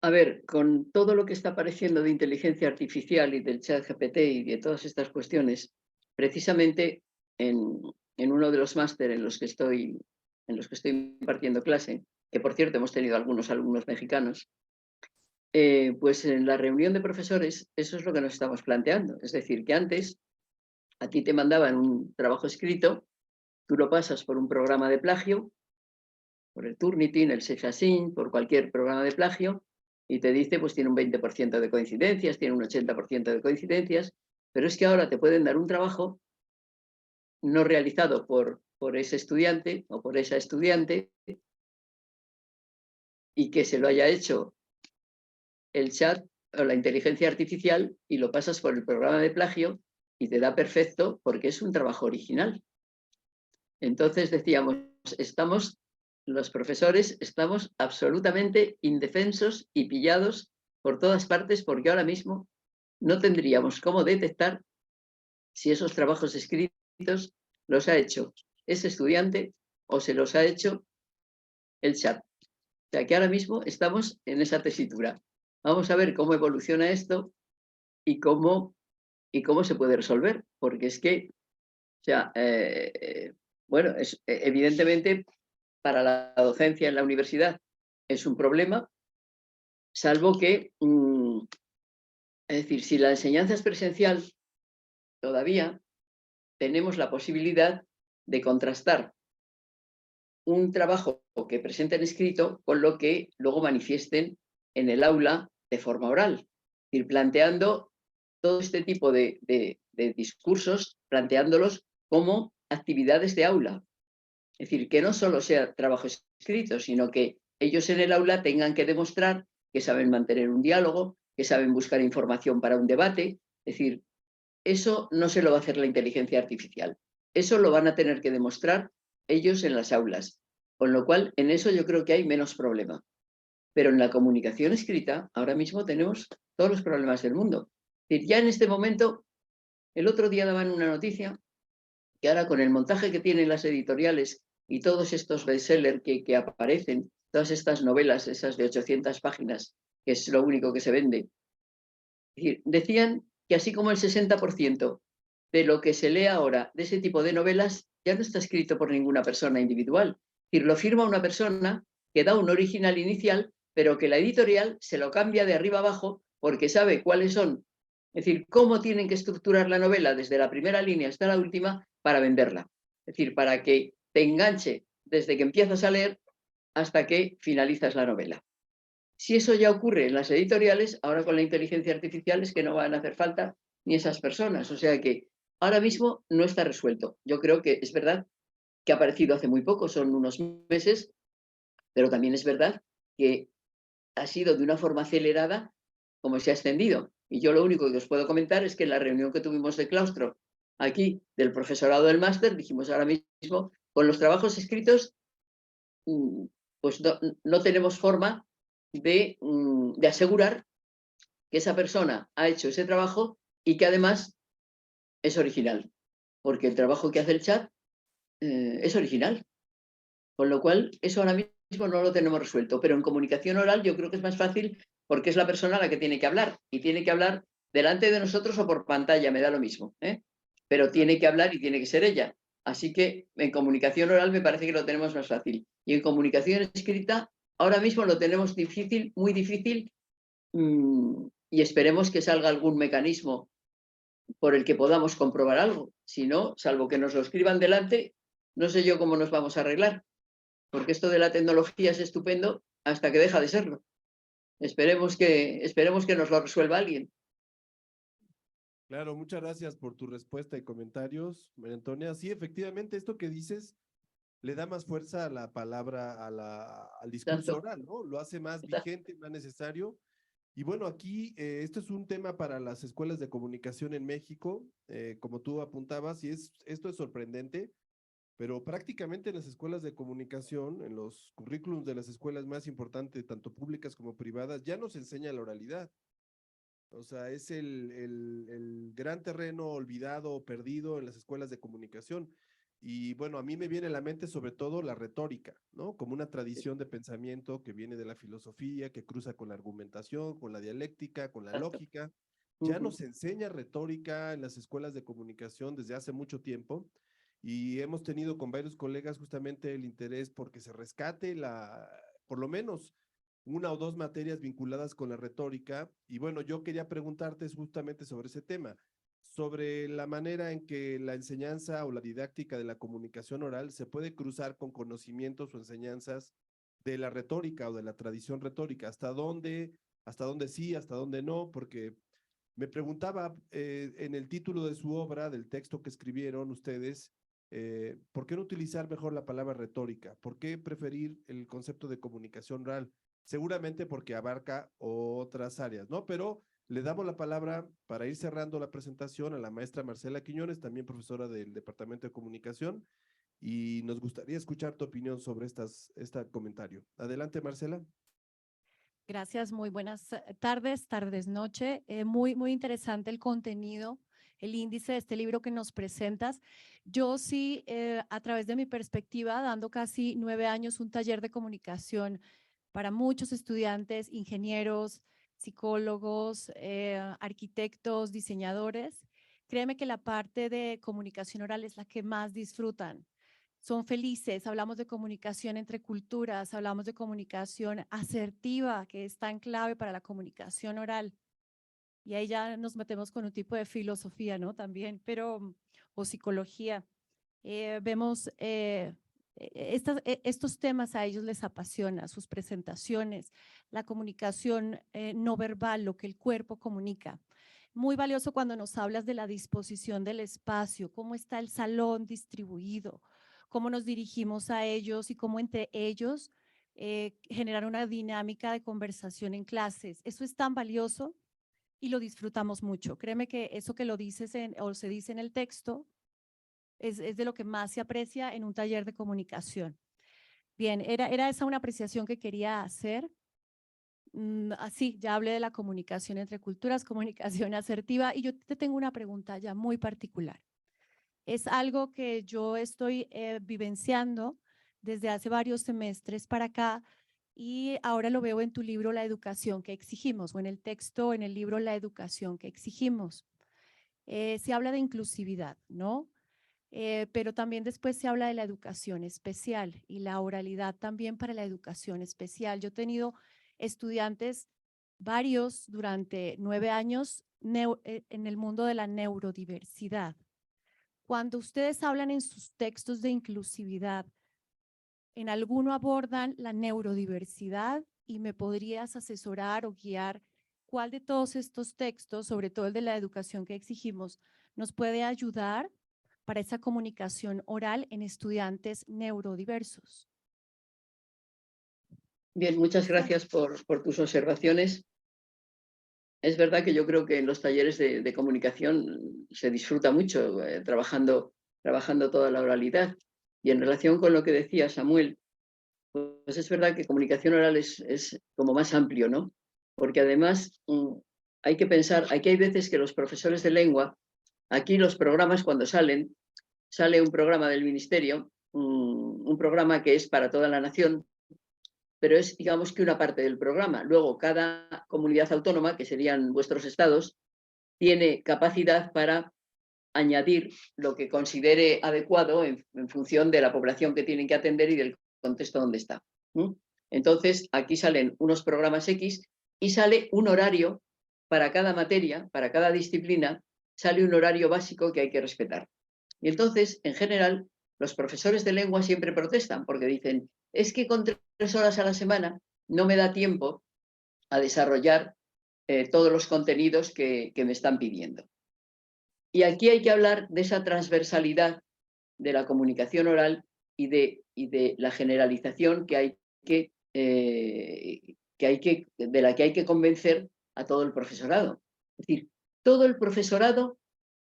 Speaker 4: A ver, con todo lo que está apareciendo de inteligencia artificial y del ChatGPT y de todas estas cuestiones, precisamente en uno de los máster en los que estoy impartiendo clase, que por cierto hemos tenido algunos alumnos mexicanos, pues en la reunión de profesores eso es lo que nos estamos planteando. Es decir, que antes a ti te mandaban un trabajo escrito, tú lo pasas por un programa de plagio, por el Turnitin, el Sexasync, por cualquier programa de plagio, y te dice, pues tiene un 20% de coincidencias, tiene un 80% de coincidencias, pero es que ahora te pueden dar un trabajo no realizado por ese estudiante o por esa estudiante y que se lo haya hecho el chat o la inteligencia artificial y lo pasas por el programa de plagio y te da perfecto porque es un trabajo original. Entonces decíamos, los profesores estamos absolutamente indefensos y pillados por todas partes porque ahora mismo no tendríamos cómo detectar si esos trabajos escritos los ha hecho ese estudiante o se los ha hecho el chat. O sea que ahora mismo estamos en esa tesitura. Vamos a ver cómo evoluciona esto y cómo se puede resolver, porque es que, o sea, bueno, evidentemente para la docencia en la universidad es un problema, salvo que, es decir, si la enseñanza es presencial, todavía tenemos la posibilidad de contrastar un trabajo que presenten escrito con lo que luego manifiesten en el aula de forma oral, es decir, planteando todo este tipo de discursos, planteándolos como actividades de aula. Es decir, que no solo sea trabajo escrito, sino que ellos en el aula tengan que demostrar que saben mantener un diálogo, que saben buscar información para un debate. Es decir, eso no se lo va a hacer la inteligencia artificial. Eso lo van a tener que demostrar ellos en las aulas. Con lo cual, en eso yo creo que hay menos problema. Pero en la comunicación escrita, ahora mismo tenemos todos los problemas del mundo. Es decir, ya en este momento, el otro día daban una noticia que ahora con el montaje que tienen las editoriales y todos estos bestsellers que aparecen, todas estas novelas, esas de 800 páginas, que es lo único que se vende, es decir, decían que así como el 60% de lo que se lee ahora de ese tipo de novelas ya no está escrito por ninguna persona individual. Es decir, lo firma una persona que da un original inicial, pero que la editorial se lo cambia de arriba abajo porque sabe cuáles son, es decir, cómo tienen que estructurar la novela desde la primera línea hasta la última para venderla. Es decir, para que te enganche desde que empiezas a leer hasta que finalizas la novela. Si eso ya ocurre en las editoriales, ahora con la inteligencia artificial es que no van a hacer falta ni esas personas. O sea que ahora mismo no está resuelto. Yo creo que es verdad que ha aparecido hace muy poco, son unos meses, pero también es verdad que ha sido de una forma acelerada como se ha extendido. Y yo lo único que os puedo comentar es que en la reunión que tuvimos de claustro aquí, del profesorado del máster, dijimos ahora mismo, con los trabajos escritos, pues no tenemos forma de asegurar que esa persona ha hecho ese trabajo y que además es original, porque el trabajo que hace el chat es original. Con lo cual, eso ahora mismo no lo tenemos resuelto, pero en comunicación oral yo creo que es más fácil porque es la persona la que tiene que hablar y tiene que hablar delante de nosotros o por pantalla, me da lo mismo, pero tiene que hablar y tiene que ser ella. Así que en comunicación oral me parece que lo tenemos más fácil. Y en comunicación escrita, ahora mismo lo tenemos difícil, muy difícil, y esperemos que salga algún mecanismo por el que podamos comprobar algo. Si no, salvo que nos lo escriban delante, no sé yo cómo nos vamos a arreglar. Porque esto de la tecnología es estupendo hasta que deja de serlo. Esperemos que nos lo resuelva alguien.
Speaker 1: Claro, muchas gracias por tu respuesta y comentarios, María Antonia. Sí, efectivamente, esto que dices le da más fuerza a la palabra, al discurso
Speaker 4: Tanto,
Speaker 1: oral, ¿no? Lo hace más
Speaker 4: tanto.
Speaker 1: vigente, más necesario. Y bueno, aquí esto es un tema para las escuelas de comunicación en México, como tú apuntabas, y esto es sorprendente, pero prácticamente en las escuelas de comunicación, en los currículums de las escuelas más importantes, tanto públicas como privadas, ya no se enseña la oralidad. O sea, es el gran terreno olvidado o perdido en las escuelas de comunicación. Y bueno, a mí me viene a la mente sobre todo la retórica, ¿no? Como una tradición de pensamiento que viene de la filosofía, que cruza con la argumentación, con la dialéctica, con la
Speaker 4: Tanto.
Speaker 1: lógica. Ya no se enseña retórica en las escuelas de comunicación desde hace mucho tiempo y hemos tenido con varios colegas justamente el interés porque se rescate por lo menos una o dos materias vinculadas con la retórica. Y bueno, yo quería preguntarte justamente sobre ese tema, sobre la manera en que la enseñanza o la didáctica de la comunicación oral se puede cruzar con conocimientos o enseñanzas de la retórica o de la tradición retórica. Hasta dónde sí, hasta dónde no? Porque me preguntaba en el título de su obra, del texto que escribieron ustedes, ¿por qué no utilizar mejor la palabra retórica? ¿Por qué preferir el concepto de comunicación oral? Seguramente porque abarca otras áreas, ¿no? Pero le damos la palabra para ir cerrando la presentación a la maestra Marcela Quiñones, también profesora del Departamento de Comunicación, y nos gustaría escuchar tu opinión sobre este comentario. Adelante, Marcela.
Speaker 7: Gracias, muy buenas tardes, noche. Muy interesante el contenido, el índice de este libro que nos presentas. Yo sí, a través de mi perspectiva, dando casi 9 años un taller de comunicación para muchos estudiantes, ingenieros, psicólogos, arquitectos, diseñadores, créeme que la parte de comunicación oral es la que más disfrutan. Son felices, hablamos de comunicación entre culturas, hablamos de comunicación asertiva, que es tan clave para la comunicación oral. Y ahí ya nos metemos con un tipo de filosofía, ¿no? También, pero, o psicología. Vemos estos temas a ellos les apasiona, sus presentaciones, la comunicación no verbal, lo que el cuerpo comunica. Muy valioso cuando nos hablas de la disposición del espacio, cómo está el salón distribuido, cómo nos dirigimos a ellos y cómo entre ellos generar una dinámica de conversación en clases. Eso es tan valioso y lo disfrutamos mucho. Créeme que eso que lo dices o se dice en el texto es de lo que más se aprecia en un taller de comunicación. Bien, era esa una apreciación que quería hacer. así, ya hablé de la comunicación entre culturas, comunicación asertiva, y yo te tengo una pregunta ya muy particular. Es algo que yo estoy vivenciando desde hace varios semestres para acá, y ahora lo veo en tu libro La educación que exigimos, o en el texto, en el libro La educación que exigimos. Se habla de inclusividad, ¿no? Pero también después se habla de la educación especial y la oralidad también para la educación especial. Yo he tenido estudiantes, varios durante 9 años, en el mundo de la neurodiversidad. Cuando ustedes hablan en sus textos de inclusividad, ¿en alguno abordan la neurodiversidad? ¿Y me podrías asesorar o guiar cuál de todos estos textos, sobre todo el de la educación que exigimos, nos puede ayudar para esa comunicación oral en estudiantes neurodiversos?
Speaker 4: Bien, muchas gracias por tus observaciones. Es verdad que yo creo que en los talleres de comunicación se disfruta mucho trabajando toda la oralidad. Y en relación con lo que decía Samuel, pues es verdad que comunicación oral es como más amplio, ¿no? Porque además hay que pensar, aquí hay veces que los profesores de lengua, aquí los programas cuando sale un programa del ministerio, un programa que es para toda la nación, pero es, digamos, que una parte del programa. Luego, cada comunidad autónoma, que serían vuestros estados, tiene capacidad para añadir lo que considere adecuado en función de la población que tienen que atender y del contexto donde está. Entonces, aquí salen unos programas X y sale un horario para cada materia, para cada disciplina, sale un horario básico que hay que respetar. Y entonces, en general, los profesores de lengua siempre protestan porque dicen, es que con 3 horas a la semana no me da tiempo a desarrollar todos los contenidos que me están pidiendo. Y aquí hay que hablar de esa transversalidad de la comunicación oral y de la generalización de la que hay que convencer a todo el profesorado. Es decir, todo el profesorado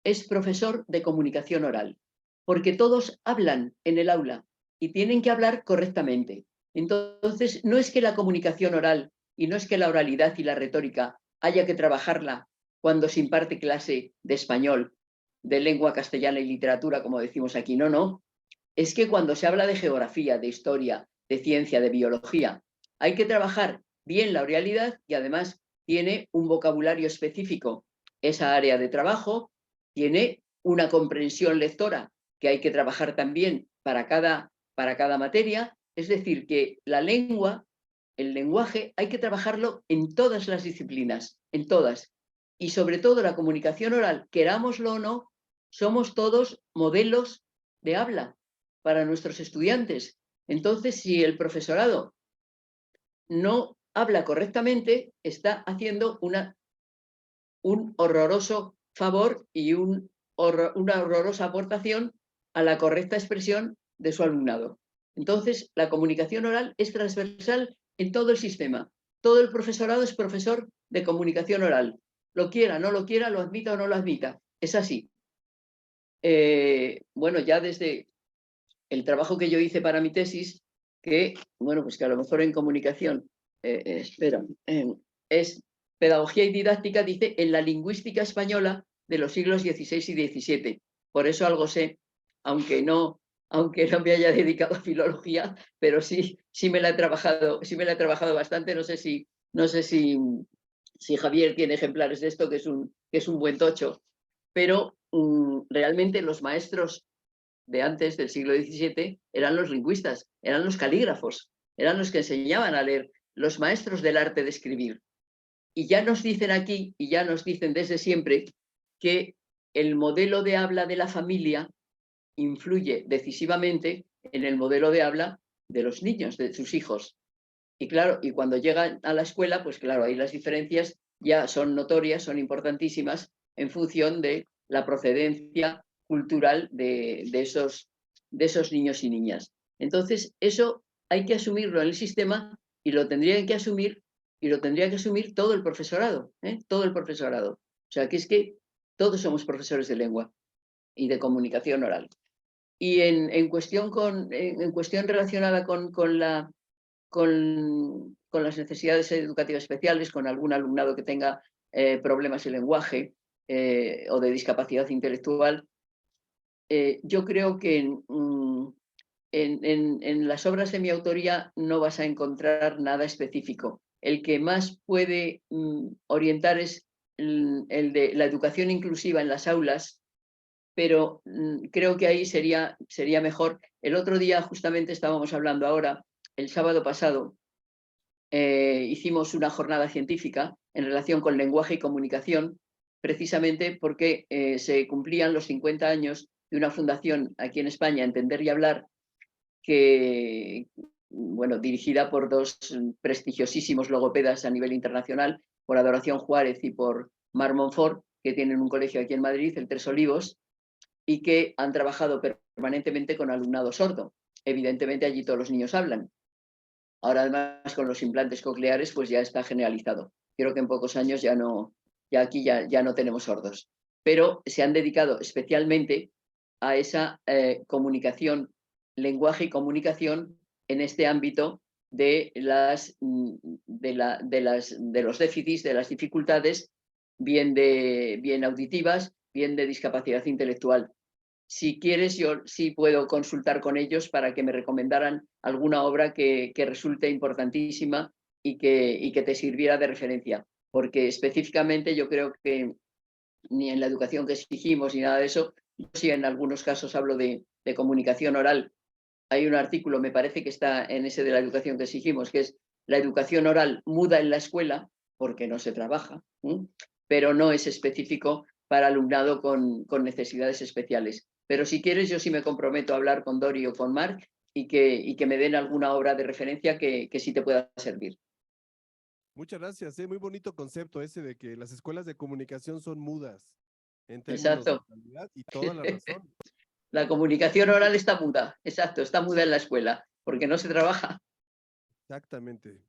Speaker 4: es profesor de comunicación oral, porque todos hablan en el aula y tienen que hablar correctamente. Entonces, no es que la comunicación oral y no es que la oralidad y la retórica haya que trabajarla cuando se imparte clase de español, de lengua castellana y literatura, como decimos aquí. No, no. Es que cuando se habla de geografía, de historia, de ciencia, de biología, hay que trabajar bien la oralidad y además tiene un vocabulario específico esa área de trabajo, tiene una comprensión lectora que hay que trabajar también para cada materia. Es decir, que la lengua, el lenguaje, hay que trabajarlo en todas las disciplinas, en todas. Y sobre todo la comunicación oral, querámoslo o no, somos todos modelos de habla para nuestros estudiantes. Entonces, si el profesorado no habla correctamente, está haciendo un horroroso favor y una horrorosa aportación a la correcta expresión de su alumnado. Entonces, la comunicación oral es transversal en todo el sistema. Todo el profesorado es profesor de comunicación oral. Lo quiera, no lo quiera, lo admita o no lo admita. Es así. Bueno, ya desde el trabajo que yo hice para mi tesis, que, bueno, pues que a lo mejor en comunicación, es pedagogía y didáctica, dice, en la lingüística española de los siglos XVI y XVII. Por eso algo sé, aunque no me haya dedicado a filología, pero sí me la he trabajado bastante. No sé si Javier tiene ejemplares de esto, que es un buen tocho, pero realmente los maestros de antes del siglo XVII eran los lingüistas, eran los calígrafos, eran los que enseñaban a leer, los maestros del arte de escribir. Y ya nos dicen aquí, y ya nos dicen desde siempre, que el modelo de habla de la familia influye decisivamente en el modelo de habla de los niños, de sus hijos. Y claro, y cuando llegan a la escuela, pues claro, ahí las diferencias ya son notorias, son importantísimas en función de la procedencia cultural de esos niños y niñas. Entonces, eso hay que asumirlo en el sistema y lo tendría que asumir todo el profesorado, todo el profesorado. O sea, que es que todos somos profesores de lengua y de comunicación oral. Y en cuestión relacionada con con las necesidades educativas especiales, con algún alumnado que tenga problemas de lenguaje o de discapacidad intelectual. Yo creo que en las obras de mi autoría no vas a encontrar nada específico. El que más puede orientar es el de la educación inclusiva en las aulas, pero creo que ahí sería mejor. El otro día, justamente estábamos hablando ahora, el sábado pasado, hicimos una jornada científica en relación con lenguaje y comunicación, precisamente porque se cumplían los 50 años de una fundación aquí en España, Entender y Hablar, que, bueno, dirigida por dos prestigiosísimos logopedas a nivel internacional, por Adoración Juárez y por Mar Monfort, que tienen un colegio aquí en Madrid, el Tres Olivos, y que han trabajado permanentemente con alumnado sordo. Evidentemente allí todos los niños hablan. Ahora además con los implantes cocleares pues ya está generalizado. Creo que en pocos años ya no tenemos sordos. Pero se han dedicado especialmente a esa comunicación, lenguaje y comunicación en este ámbito de los déficits, de las dificultades, bien auditivas, bien de discapacidad intelectual. Si quieres, yo sí puedo consultar con ellos para que me recomendaran alguna obra que resulte importantísima y que te sirviera de referencia. Porque específicamente yo creo que ni en la educación que exigimos ni nada de eso, yo sí en algunos casos hablo de comunicación oral. Hay un artículo, me parece que está en ese de la educación que exigimos, que es la educación oral muda en la escuela, porque no se trabaja, pero no es específico para alumnado con necesidades especiales. Pero si quieres, yo sí me comprometo a hablar con Dori o con Marc y que me den alguna obra de referencia que sí te pueda servir.
Speaker 1: Muchas gracias, muy bonito concepto ese de que las escuelas de comunicación son mudas en términos
Speaker 4: Exacto.
Speaker 1: de calidad, y toda la razón.
Speaker 4: La comunicación oral está muda, exacto, está muda en la escuela, porque no se trabaja.
Speaker 1: Exactamente.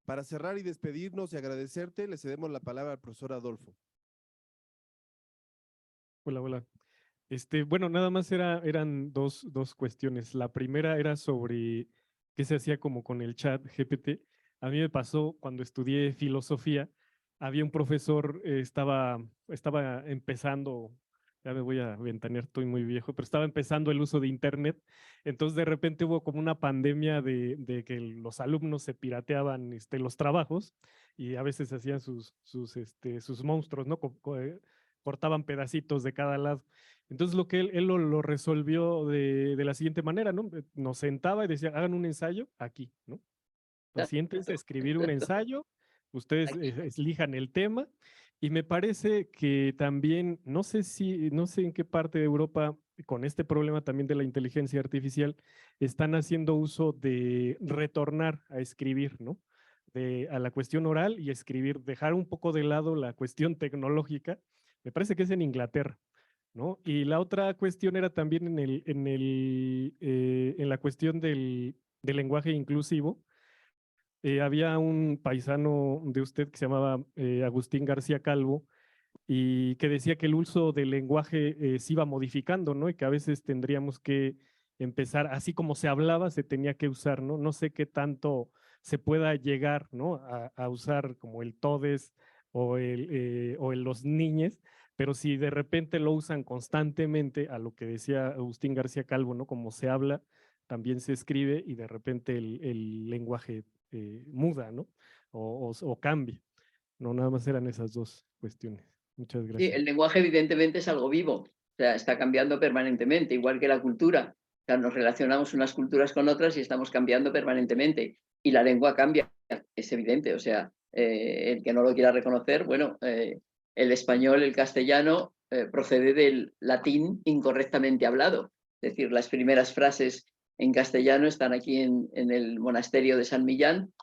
Speaker 1: Para cerrar y despedirnos y agradecerte, le cedemos la palabra al profesor Adolfo.
Speaker 8: Hola, hola. Bueno, nada más eran dos cuestiones. La primera era sobre qué se hacía como con el chat GPT. A mí me pasó cuando estudié filosofía, había un profesor, estaba empezando, ya me voy a ventanear, estoy muy viejo, pero estaba empezando el uso de Internet. Entonces de repente hubo como una pandemia de que los alumnos se pirateaban los trabajos y a veces hacían sus monstruos, ¿no? Cortaban pedacitos de cada lado. Entonces lo que él lo resolvió de la siguiente manera, ¿no? Nos sentaba y decía, hagan un ensayo aquí, ¿no? Pues siéntense a escribir un ensayo, ustedes elijan el tema, y me parece que también, no sé en qué parte de Europa, con este problema también de la inteligencia artificial, están haciendo uso de retornar a escribir, ¿no? A la cuestión oral y escribir, dejar un poco de lado la cuestión tecnológica. Me parece que es en Inglaterra, ¿no? Y la otra cuestión era también en la cuestión del lenguaje inclusivo. Había un paisano de usted que se llamaba Agustín García Calvo y que decía que el uso del lenguaje se iba modificando, ¿no? Y que a veces tendríamos que empezar, así como se hablaba, se tenía que usar, ¿no? No sé qué tanto se pueda llegar, ¿no? A usar como el todes o los niñes, pero si de repente lo usan constantemente, a lo que decía Agustín García Calvo, ¿no? Como se habla, también se escribe y de repente el lenguaje muda, ¿no? O cambia. No, nada más eran esas dos cuestiones. Muchas
Speaker 4: Sí,
Speaker 8: gracias.
Speaker 4: el lenguaje evidentemente es algo vivo, o sea, está cambiando permanentemente, igual que la cultura. O sea, nos relacionamos unas culturas con otras y estamos cambiando permanentemente. Y la lengua cambia, es evidente. O sea, el que no lo quiera reconocer, bueno, el español, el castellano, procede del latín incorrectamente hablado. Es decir, las primeras frases en castellano están aquí en el monasterio de San Millán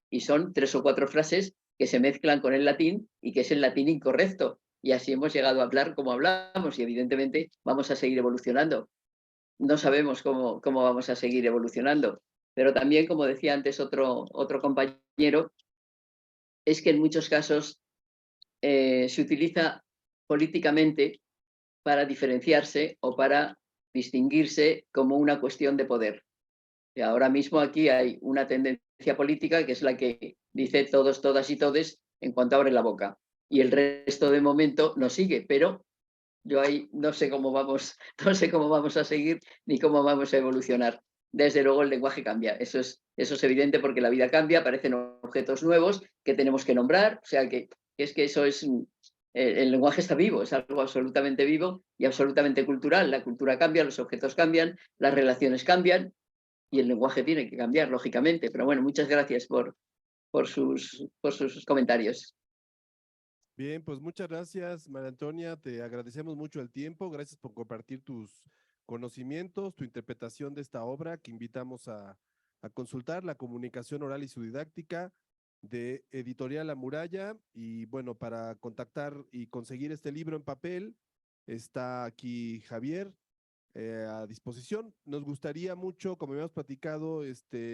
Speaker 4: y son 3 o 4 frases que se mezclan con el latín y que es el latín incorrecto. Y así hemos llegado a hablar como hablamos y evidentemente vamos a seguir evolucionando. No sabemos cómo vamos a seguir evolucionando, pero también, como decía antes otro compañero, es que en muchos casos se utiliza políticamente para diferenciarse o para distinguirse como una cuestión de poder. Y ahora mismo aquí hay una tendencia ciencia política, que es la que dice todos, todas y todes en cuanto abre la boca. Y el resto de momento no sigue, pero yo ahí no sé cómo vamos, no sé cómo vamos a seguir ni cómo vamos a evolucionar. Desde luego el lenguaje cambia, eso es evidente porque la vida cambia, aparecen objetos nuevos que tenemos que nombrar, o sea que es que eso es, el lenguaje está vivo, es algo absolutamente vivo y absolutamente cultural. La cultura cambia, los objetos cambian, las relaciones cambian y el lenguaje tiene que cambiar, lógicamente. Pero bueno, muchas gracias por sus comentarios.
Speaker 1: Bien, pues muchas gracias, María Antonia. Te agradecemos mucho el tiempo. Gracias por compartir tus conocimientos, tu interpretación de esta obra que invitamos a consultar, La comunicación oral y su didáctica, de Editorial La Muralla. Y bueno, para contactar y conseguir este libro en papel, está aquí Javier a disposición. Nos gustaría mucho, como habíamos platicado,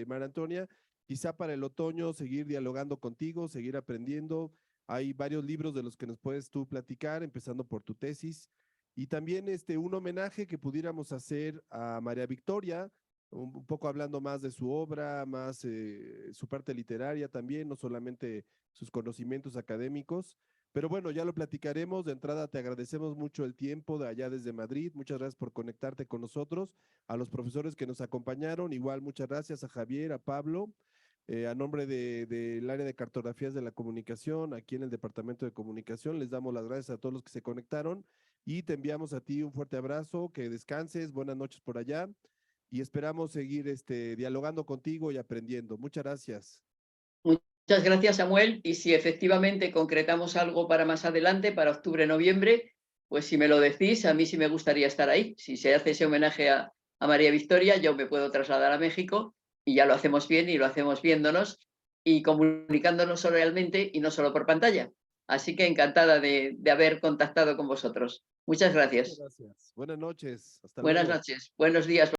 Speaker 1: María Antonia, quizá para el otoño seguir dialogando contigo, seguir aprendiendo. Hay varios libros de los que nos puedes tú platicar, empezando por tu tesis. Y también un homenaje que pudiéramos hacer a María Victoria, un poco hablando más de su obra, más su parte literaria también, no solamente sus conocimientos académicos. Pero bueno, ya lo platicaremos. De entrada, te agradecemos mucho el tiempo de allá desde Madrid. Muchas gracias por conectarte con nosotros. A los profesores que nos acompañaron, igual muchas gracias a Javier, a Pablo. A nombre del área de cartografías de la comunicación, aquí en el Departamento de Comunicación, les damos las gracias a todos los que se conectaron y te enviamos a ti un fuerte abrazo, que descanses, buenas noches por allá y esperamos seguir dialogando contigo y aprendiendo. Muchas gracias.
Speaker 4: Muchas gracias, Samuel. Y si efectivamente concretamos algo para más adelante, para octubre, noviembre, pues si me lo decís, a mí sí me gustaría estar ahí. Si se hace ese homenaje a María Victoria, yo me puedo trasladar a México y ya lo hacemos bien y lo hacemos viéndonos y comunicándonos oralmente y no solo por pantalla. Así que encantada de haber contactado con vosotros. Muchas gracias.
Speaker 1: Muchas gracias. Buenas noches. Hasta
Speaker 4: Buenas
Speaker 1: luego.
Speaker 4: noches. Buenos días.